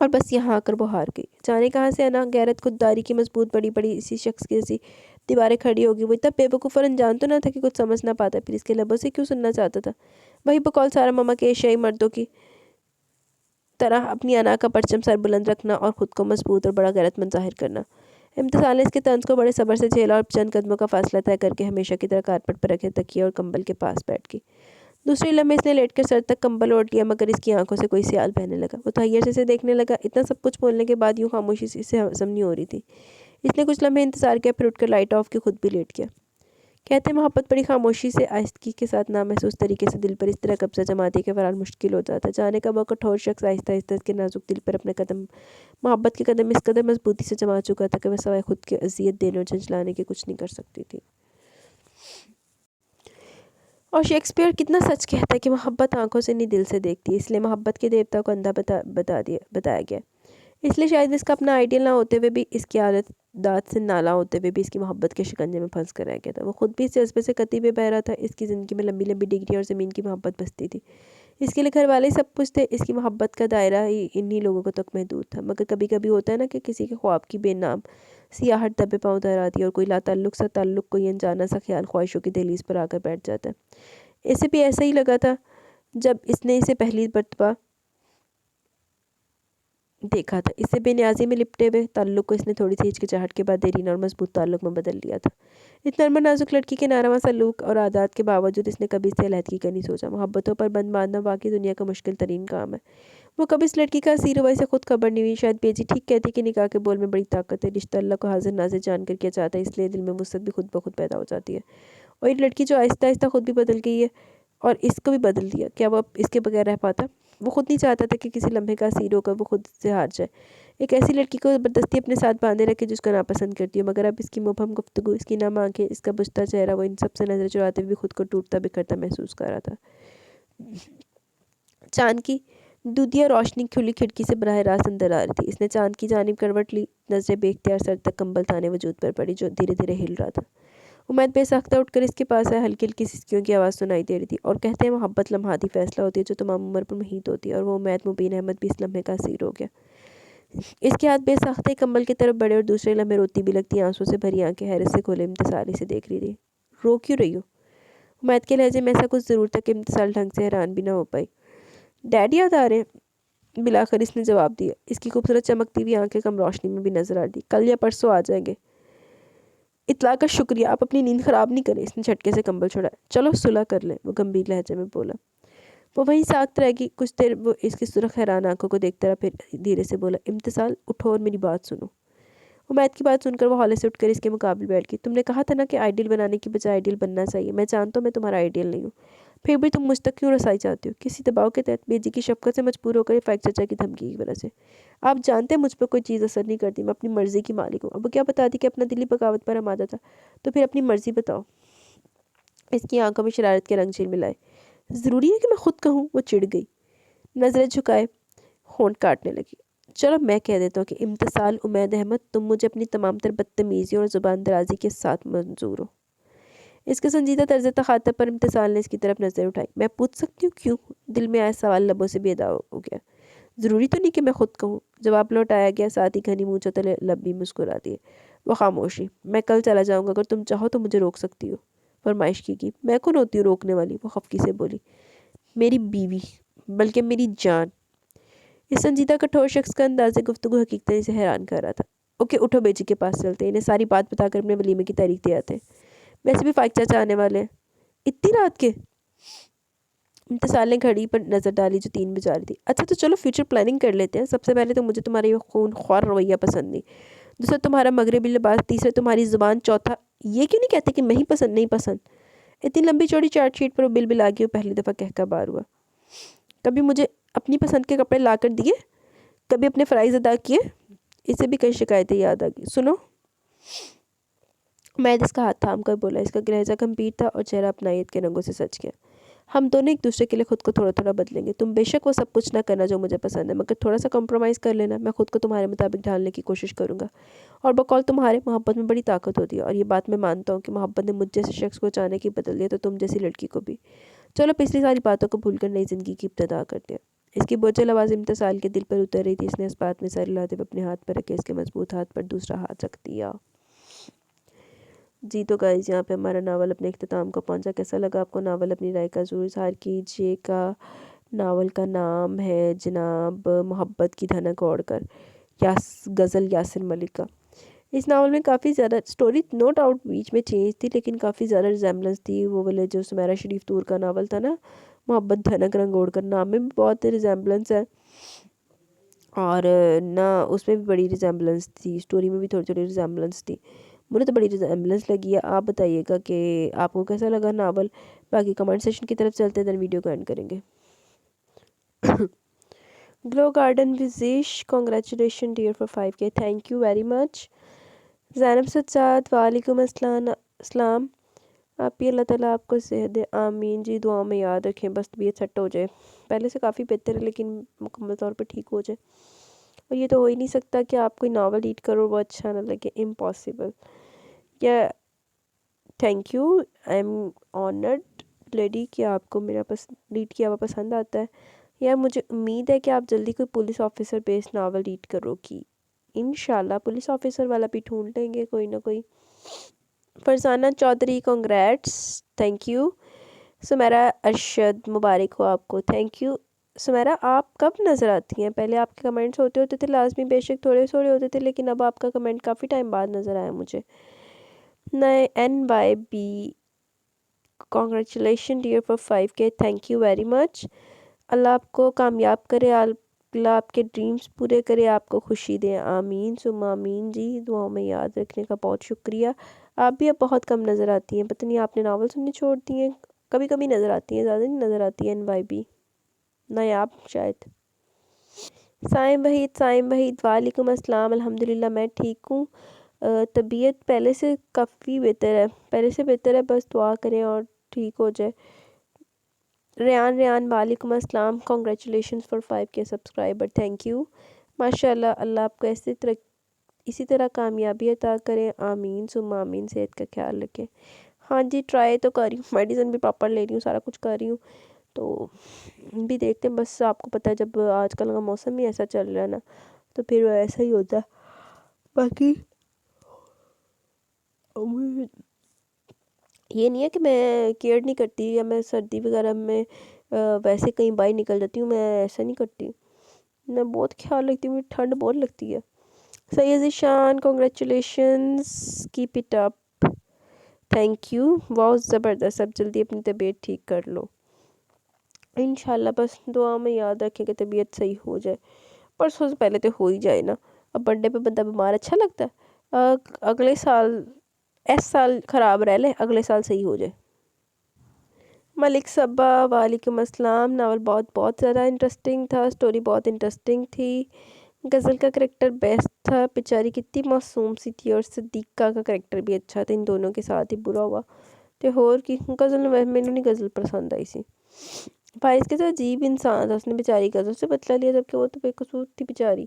اور بس یہاں آ کر وہ ہار گئی۔ جانے کہاں سے انا غیرت خودداری کی مضبوط بڑی بڑی اسی شخص کی جیسی دیواریں کھڑی ہوگی۔ وہ اتنا بے وقوف اور انجان تو نہ تھا کہ کچھ سمجھ نہ پاتا، پھر اس کے لبوں سے کیوں سننا چاہتا تھا؟ وہی بقول سارا ماما کے ایشیائی مردوں کی طرح اپنی انا کا پرچم سر بلند رکھنا اور خود کو مضبوط اور بڑا غیرت مند ظاہر کرنا۔ امتسال نے اس کے طنز کو بڑے صبر سے جھیلا اور چند قدموں کا فاصلہ طے کر کے ہمیشہ کی طرح کارپٹ پر رکھے تکیے اور کمبل کے پاس بیٹھ گئی۔ دوسری لمحے اس نے لیٹ کر سر تک کمبل اوڑھ لیا، مگر اس کی آنکھوں سے کوئی سیال بہنے لگا۔ وہ تحیر سے اسے دیکھنے لگا۔ اتنا سب کچھ بولنے کے بعد یوں خاموشی سے اسے ہضم نہیں ہو رہی تھی۔ اس نے کچھ لمحے انتظار کیا، پھر اٹھ کر لائٹ آف کی خود بھی لیٹ گیا۔ کہتے محبت بڑی خاموشی سے، آہستگی کے ساتھ، نامحسوس طریقے سے دل پر اس طرح قبضہ جماتی کہ فرار مشکل ہو جاتا۔ جانے کا وہ کٹھور شخص آہستہ آہستہ اس کے نازک دل پر اپنے قدم، محبت کے قدم اس قدر مضبوطی سے جما چکا تھا کہ وہ سوائے خود کے اذیت دینے اور جھنجھلانے کے کچھ نہیں کر سکتی تھی۔ اور شیکسپیئر کتنا سچ کہتا ہے کہ محبت آنکھوں سے نہیں دل سے دیکھتی ہے، اس لیے محبت کے دیوتا کو اندھا بتایا گیا۔ اس لیے شاید اس کا اپنا آئیڈیل نہ ہوتے ہوئے بھی، اس کی عادت دات سے نالا ہوتے ہوئے بھی اس کی محبت کے شکنجے میں پھنس کر رہ گیا تھا۔ وہ خود بھی اس جذبے سے قطعی بے بہرا تھا۔ اس کی زندگی میں لمبی لمبی ڈگری اور زمین کی محبت بستی تھی۔ اس کے لیے گھر والے سب کچھ تھے۔ اس کی محبت کا دائرہ ہی انہی لوگوں کو تک محدود تھا۔ مگر کبھی کبھی ہوتا ہے نا کہ کسی کے خواب کی بے نام سیاہٹ دبے پاؤں دہر آتی ہے اور کوئی لاتعلق سا تعلق، کوئی انجانا سا خیال خواہشوں کی دہلیز پر آ کر بیٹھ جاتا ہے۔ اسے بھی ایسا ہی لگا تھا جب اس نے اسے پہلی مرتبہ دیکھا تھا۔ اس سے بے نیازی میں لپٹے ہوئے تعلق کو اس نے تھوڑی سی ہچکچاہٹ کے بعد دیرینہ اور مضبوط تعلق میں بدل لیا تھا۔ اس نرم و نازک لڑکی کے ناروا سلوک اور عادات کے باوجود اس نے کبھی اس سے علیحدگی کا نہیں سوچا۔ محبتوں پر بند باندھنا باقی دنیا کا مشکل ترین کام ہے۔ وہ کبھی اس لڑکی کا اسیر ہوا، اسے خود خبر نہیں ہوئی۔ شاید بیجی ٹھیک کہتی کہ نکاح کے بول میں بڑی طاقت ہے۔ رشتہ اللہ کو حاضر ناظر جان کر کیا جاتا ہے، اس لیے دل میں وسعت بھی خود بخود پیدا ہو جاتی ہے۔ اور یہ لڑکی جو آہستہ آہستہ خود بھی بدل گئی ہے اور اس کو بھی بدل دیا، کیا وہ اب اس کے بغیر رہ پاتا؟ وہ خود نہیں چاہتا تھا کہ کسی لمحے کا اسیر ہو کر وہ خود سے ہار جائے، ایک ایسی لڑکی کو زبردستی اپنے ساتھ باندھے رکھے جس کو ناپسند کرتی ہو۔ مگر اب اس کی مبہم گفتگو، اس کی نم آنکھیں، اس کا بجھتا چہرہ، وہ ان سب سے نظریں چراتے ہوئے بھی خود کو ٹوٹتا بکھرتا محسوس کر رہا تھا۔ چاند کی دودھیا روشنی کھلی کھڑکی سے براہ راست اندر آ رہی تھی۔ اس نے چاند کی جانب کروٹ لی، نظریں بے اختیار سر تک کمبل تانے وجود پر پڑی جو دھیرے دھیرے ہل رہا تھا۔ امید بے ساختہ اٹھ کر اس کے پاس آیا، ہلکی ہلکی سسکیوں کی آواز سنائی دے رہی تھی۔ اور کہتے ہیں محبت لمحاتی فیصلہ ہوتی ہے جو تمام عمر پر محیط ہوتی ہے، اور وہ امید مبین احمد بھی اس لمحے کا اسیر ہو گیا۔ اس کے ہاتھ بے ساختہ ہی کمبل کی طرف بڑھے اور دوسرے لمحے روتی بھی لگتی آنسوں سے بھری آنکھیں حیرت سے کھولے امتسال اسے دیکھ رہی تھی۔ رو کیوں رہی ہو؟ امید کے لہجے میں ایسا کچھ ضرور تھا کہ امتسال ڈھنگ سے حیران بھی نہ ہو پائی۔ ڈیڈ یاد آ رہے ہیں؟ بلاخر اس نے جواب دیا۔ اس کی خوبصورت چمکتی ہوئی آنکھیں کم روشنی میں بھی نظر آ رہی تھی۔ کل یا پرسوں آ جائیں گے۔ اطلاع کا شکریہ، آپ اپنی نیند خراب نہیں کریں۔ اس نے جھٹکے سے کمبل چھوڑا۔ چلو صلح کر لیں، وہ گمبھیر لہجے میں بولا۔ وہ وہیں ساکت رہ گئی۔ کچھ دیر وہ اس کی سرخ حیران آنکھوں کو دیکھتا رہا، پھر دھیرے سے بولا، امتسال اٹھو اور میری بات سنو۔ امید کی بات سن کر وہ ہولے سے اٹھ کر اس کے مقابل بیٹھ گئی۔ تم نے کہا تھا نا کہ آئیڈیل بنانے کی بجائے آئیڈیل بننا چاہیے۔ میں جانتا ہوں میں تمہارا آئیڈیل نہیں ہوں، پھر بھی تم مجھ تک کیوں رسائی چاہتے ہو؟ کسی دباؤ کے تحت، بیجی کی شفقت سے مجبور ہو کر، یا فائق چچا کی دھمکی کی وجہ سے؟ آپ جانتے ہیں مجھ پر کوئی چیز اثر نہیں کرتی، میں اپنی مرضی کی مالک ہوں۔ اب وہ کیا بتاتی کہ اپنا دلی بغاوت پر آمادہ تھا، تو پھر اپنی مرضی بتاؤ۔ اس کی آنکھوں میں شرارت کے رنگ جھلملائے۔ ضروری ہے کہ میں خود کہوں؟ وہ چڑ گئی، نظریں جھکائے ہونٹ کاٹنے لگی۔ چلو میں کہہ دیتا ہوں کہ امتسال امید احمد، تم مجھے اپنی تمام تر بدتمیزیوں اور زبان درازی کے ساتھ منظور ہو۔ اس کے سنجیدہ طرز تخاطب پر امتسال نے اس کی طرف نظر اٹھائی۔ میں پوچھ سکتی ہوں کیوں؟ دل میں آیا سوال لبوں سے بے ادا ہو گیا۔ ضروری تو نہیں کہ میں خود کہوں، جواب لوٹایا گیا، ساتھ ہی گھنی مونچھوں تلے لب بھی مسکرا دیے۔ وہ خاموشی۔ میں کل چلا جاؤں گا، اگر تم چاہو تو مجھے روک سکتی ہو۔ فرمائش کی۔ میں کون ہوتی ہوں روکنے والی؟ وہ خفگی سے بولی۔ میری بیوی، بلکہ میری جان۔ اس سنجیدہ کٹھور شخص کا انداز گفتگو حقیقتاً اسے حیران کر رہا تھا۔ اوکے اٹھو، بیجی کے پاس چلتے ہیں، انہیں ساری بات بتا کر اپنے ولیمے کی تاریخ دے آتے ہیں۔ ویسے بھی فائق چاچا آنے والے ہیں۔ اتنی رات کے؟ امتسال نے گھڑی پر نظر ڈالی جو 3 بجا رہی تھی۔ اچھا تو چلو فیوچر پلاننگ کر لیتے ہیں۔ سب سے پہلے تو مجھے تمہارا یہ خون خوار رویہ پسند نہیں، دوسرا تمہارا مغربی لباس، تیسرا تمہاری زبان، چوتھا یہ کیوں نہیں کہتے کہ میں ہی پسند نہیں پسند؟ اتنی لمبی چوڑی چارٹ شیٹ پر وہ بل بلا کے وہ پہلی دفعہ کہہ بار ہوا۔ کبھی مجھے اپنی پسند کے کپڑے لا کر دیے؟ کبھی اپنے فرائض ادا کیے؟ اسے بھی کئی شکایتیں یاد آ گئی۔ سنو، امید اس کا ہاتھ تھام کر بولا۔ اس کا لہجہ گمبھیر تھا اور چہرہ اپنائیت کے رنگوں سے سج گیا۔ ہم دونوں ایک دوسرے کے لیے خود کو تھوڑا تھوڑا بدلیں گے۔ تم بے شک وہ سب کچھ نہ کرنا جو مجھے پسند ہے، مگر تھوڑا سا کمپرومائز کر لینا۔ میں خود کو تمہارے مطابق ڈھالنے کی کوشش کروں گا، اور بقول تمہارے، محبت میں بڑی طاقت ہوتی ہے، اور یہ بات میں مانتا ہوں کہ محبت نے مجھ جیسے شخص کو اچانک ہی بدل دیا، تو تم جیسی لڑکی کو بھی۔ چلو پچھلی ساری باتوں کو بھول کر نئی زندگی کی ابتدا کرتے ہیں۔ اس کی بوجھل آواز امتسال کے دل پر اتر رہی تھی. اس نے اس بات میں سر ہلاتے ہوئے اپنے ہاتھ پر رکھ کے اس کے مضبوط ہاتھ پر دوسرا ہاتھ رکھ دیا. جی تو گائز یہاں پہ ہمارا ناول اپنے اختتام کو پہنچا. کیسا لگا آپ کو ناول؟ اپنی رائے کا ضرور اظہار کیجیے گا. ناول کا نام ہے جناب محبت کی دھنک اوڑھ کر، غزل یاسر ملک کا. اس ناول میں کافی زیادہ سٹوری نو ڈاؤٹ بیچ میں چینج تھی، لیکن کافی زیادہ ریزیمبلنس تھی. وہ والے جو سمیرہ شریف تور کا ناول تھا نا، محبت دھنک رنگ اوڑھ کر، نام میں بھی بہت ریزیمبلنس ہے اور نہ اس میں بھی بڑی ریزیمبلنس تھی، سٹوری میں بھی تھوڑی تھوڑی ریزیمبلنس تھی. مجھے تو بڑی ریزیمبلنس لگی ہے. آپ بتائیے گا کہ آپ کو کیسا لگا ناول. باقی کمنٹ سیکشن کی طرف چلتے ہیں، دین ویڈیو کو اینڈ کریں گے. گلو گارڈن وزیش congratulation dear for 5K. Thank you very much. Zainab Sajjad وعلیکم السلام. آپ بھی اللہ تعالیٰ آپ کو صحت دے، آمین. جی دعاؤں میں یاد رکھیں، بس طبیعت سیٹ ہو جائے. پہلے سے کافی بہتر ہے لیکن مکمل طور پر ٹھیک ہو جائے. اور یہ تو ہو ہی نہیں سکتا کہ آپ کوئی ناول ریڈ کرو وہ اچھا نہ لگے. امپاسبل. یا thank you, I am honoured lady کہ آپ کو میرا ریڈ کیا ہوا پسند آتا ہے. یا مجھے امید ہے کہ آپ جلدی کوئی police officer based novel read کرو گی. انشاءاللہ پولیس آفیسر والا بھی ڈھونڈ لیں گے کوئی نہ کوئی. Farzana Chaudhry congrats, thank you. Sameera Arshad مبارک ہو آپ کو، تھینک یو. سمیرہ آپ کب نظر آتی ہیں؟ پہلے آپ کے کمنٹس ہوتے تھے لازمی، بے شک تھوڑے تھوڑے ہوتے تھے، لیکن اب آپ کا کمنٹ کافی ٹائم بعد نظر آیا مجھے. نئے NYB congratulation dear for 5K. Thank you very much. اللہ آپ کو کامیاب کرے، اللہ آپ کے ڈریمز پورے کرے، آپ کو خوشی دیں، آمین ثم آمین. جی دعاؤں میں یاد رکھنے کا بہت شکریہ. آپ بھی اب بہت کم نظر آتی ہیں، پتہ نہیں آپ نے ناول سننے چھوڑ دی ہیں. کبھی کبھی نظر آتی ہیں، زیادہ نہیں نظر آتی ہیں. NYB نایاب شاید. سائم وحید وعلیکم السلام. الحمدللہ میں ٹھیک ہوں. طبیعت پہلے سے کافی بہتر ہے، بس دعا کریں اور ٹھیک ہو جائے. ریان وعلیکم السلام. Congratulations for 5K subscriber. Thank you. ماشاءاللہ، اللہ آپ کو اسی طرح کامیابی عطا کریں، آمین ثم آمین. صحت کا خیال رکھیں. ہاں جی ٹرائی تو کر رہی ہوں، میڈیسن بھی پراپر لے رہی ہوں، سارا کچھ کر رہی ہوں، تو بھی دیکھتے ہیں. بس آپ کو پتہ ہے جب آج کل کا موسم ہی ایسا چل رہا ہے نا، تو پھر ایسا ہی ہوتا ہے. باقی یہ نہیں ہے کہ میں کیئر نہیں کرتی یا میں سردی وغیرہ میں ویسے کہیں باہر نکل جاتی ہوں، میں ایسا نہیں کرتی. میں بہت خیال رکھتی ہوں، مجھے ٹھنڈ بہت لگتی ہے. Syed Zeeshan congratulations, keep it up. Thank you. بہت زبردست. اب جلدی اپنی طبیعت ٹھیک کر لو انشاءاللہ. بس دعا میں یاد رکھیں کہ طبیعت صحیح ہو جائے. پرسوں سے پہلے تو ہو ہی جائے نا. اب برتھ ڈے پہ بندہ بیمار اچھا لگتا ہے؟ اگلے سال سال خراب رہ لے، اگلے سال صحیح ہو جائے. ملک صبا وعلیکم السلام. ناول بہت زیادہ انٹرسٹنگ تھا، سٹوری بہت انٹرسٹنگ تھی. غزل کا کریکٹر بیسٹ تھا، بیچاری کتنی معصوم سی تھی، اور صدیقہ کا کریکٹر بھی اچھا تھا. ان دونوں کے ساتھ ہی برا ہوا. تو اور کی غزل میں نہیں غزل پسند آئی سی. فارس کے ساتھ عجیب انسان تھا، اس نے بیچاری غزل سے بدلہ لیا جبکہ وہ تو بے قصور تھی بیچاری.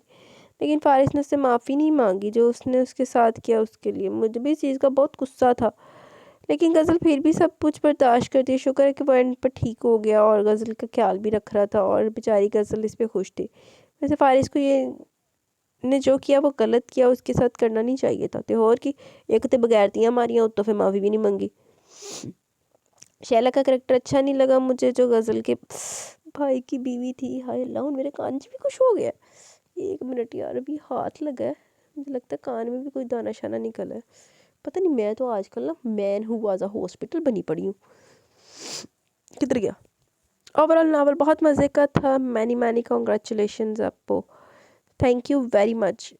لیکن فارس نے اس سے معافی نہیں مانگی جو اس نے اس کے ساتھ کیا اس کے لیے. مجھے بھی اس چیز کا بہت غصہ تھا، لیکن غزل پھر بھی سب کچھ برداشت کرتی ہے. شکر ہے کہ وہ اینڈ پر ٹھیک ہو گیا اور غزل کا خیال بھی رکھ رہا تھا، اور بیچاری غزل اس پہ خوش تھی. ویسے فارس کو یہ نے جو کیا وہ غلط کیا، اس کے ساتھ کرنا نہیں چاہیے تھا. تو اور کی ایک تو بغیرتیاں ماریاں، تو پھر معافی بھی نہیں مانگی. شیلا کا کریکٹر اچھا نہیں لگا مجھے، جو غزل کے بھائی کی بیوی تھی. ہائے اللہ، میرے کان بھی کچھ ہو گیا. ایک منٹ یار، ابھی ہاتھ لگا ہے، مجھے لگتا ہے کان میں بھی کوئی دانہ شانہ نکلا ہے. پتہ نہیں، میں تو آج کل نا مین ہو واز ہاسپٹل بنی پڑی ہوں. کدھر گیا؟ اوورال ناول بہت مزے کا تھا. مینی کنگریچولیشنز آپ کو. Thank you very much.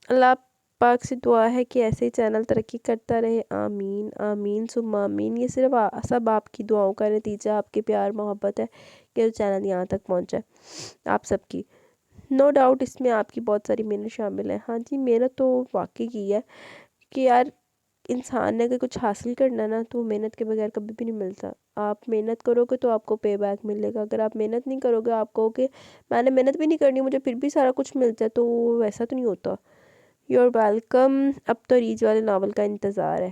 اللہ پاک سے دعا ہے کہ ایسے ہی چینل ترقی کرتا رہے، آمین آمین ثم آمین. یہ صرف سب آپ کی دعاؤں کا نتیجہ، آپ کے پیار محبت ہے کہ چینل یہاں تک پہنچا ہے، آپ سب کی. نو ڈاؤٹ اس میں آپ کی بہت ساری محنت شامل ہے. ہاں جی، محنت تو واقعی کی ہے کہ یار انسان نے اگر کچھ حاصل کرنا ہے نا، تو محنت کے بغیر کبھی بھی نہیں ملتا. آپ محنت کرو گے تو آپ کو پے بیک ملے گا. اگر آپ محنت نہیں کرو گے، آپ کہو کہ میں نے محنت بھی نہیں کرنی مجھے پھر بھی سارا کچھ ملتا ہے، تو ویسا تو نہیں ہوتا. You are welcome. اب تو ریج والے ناول کا انتظار ہے.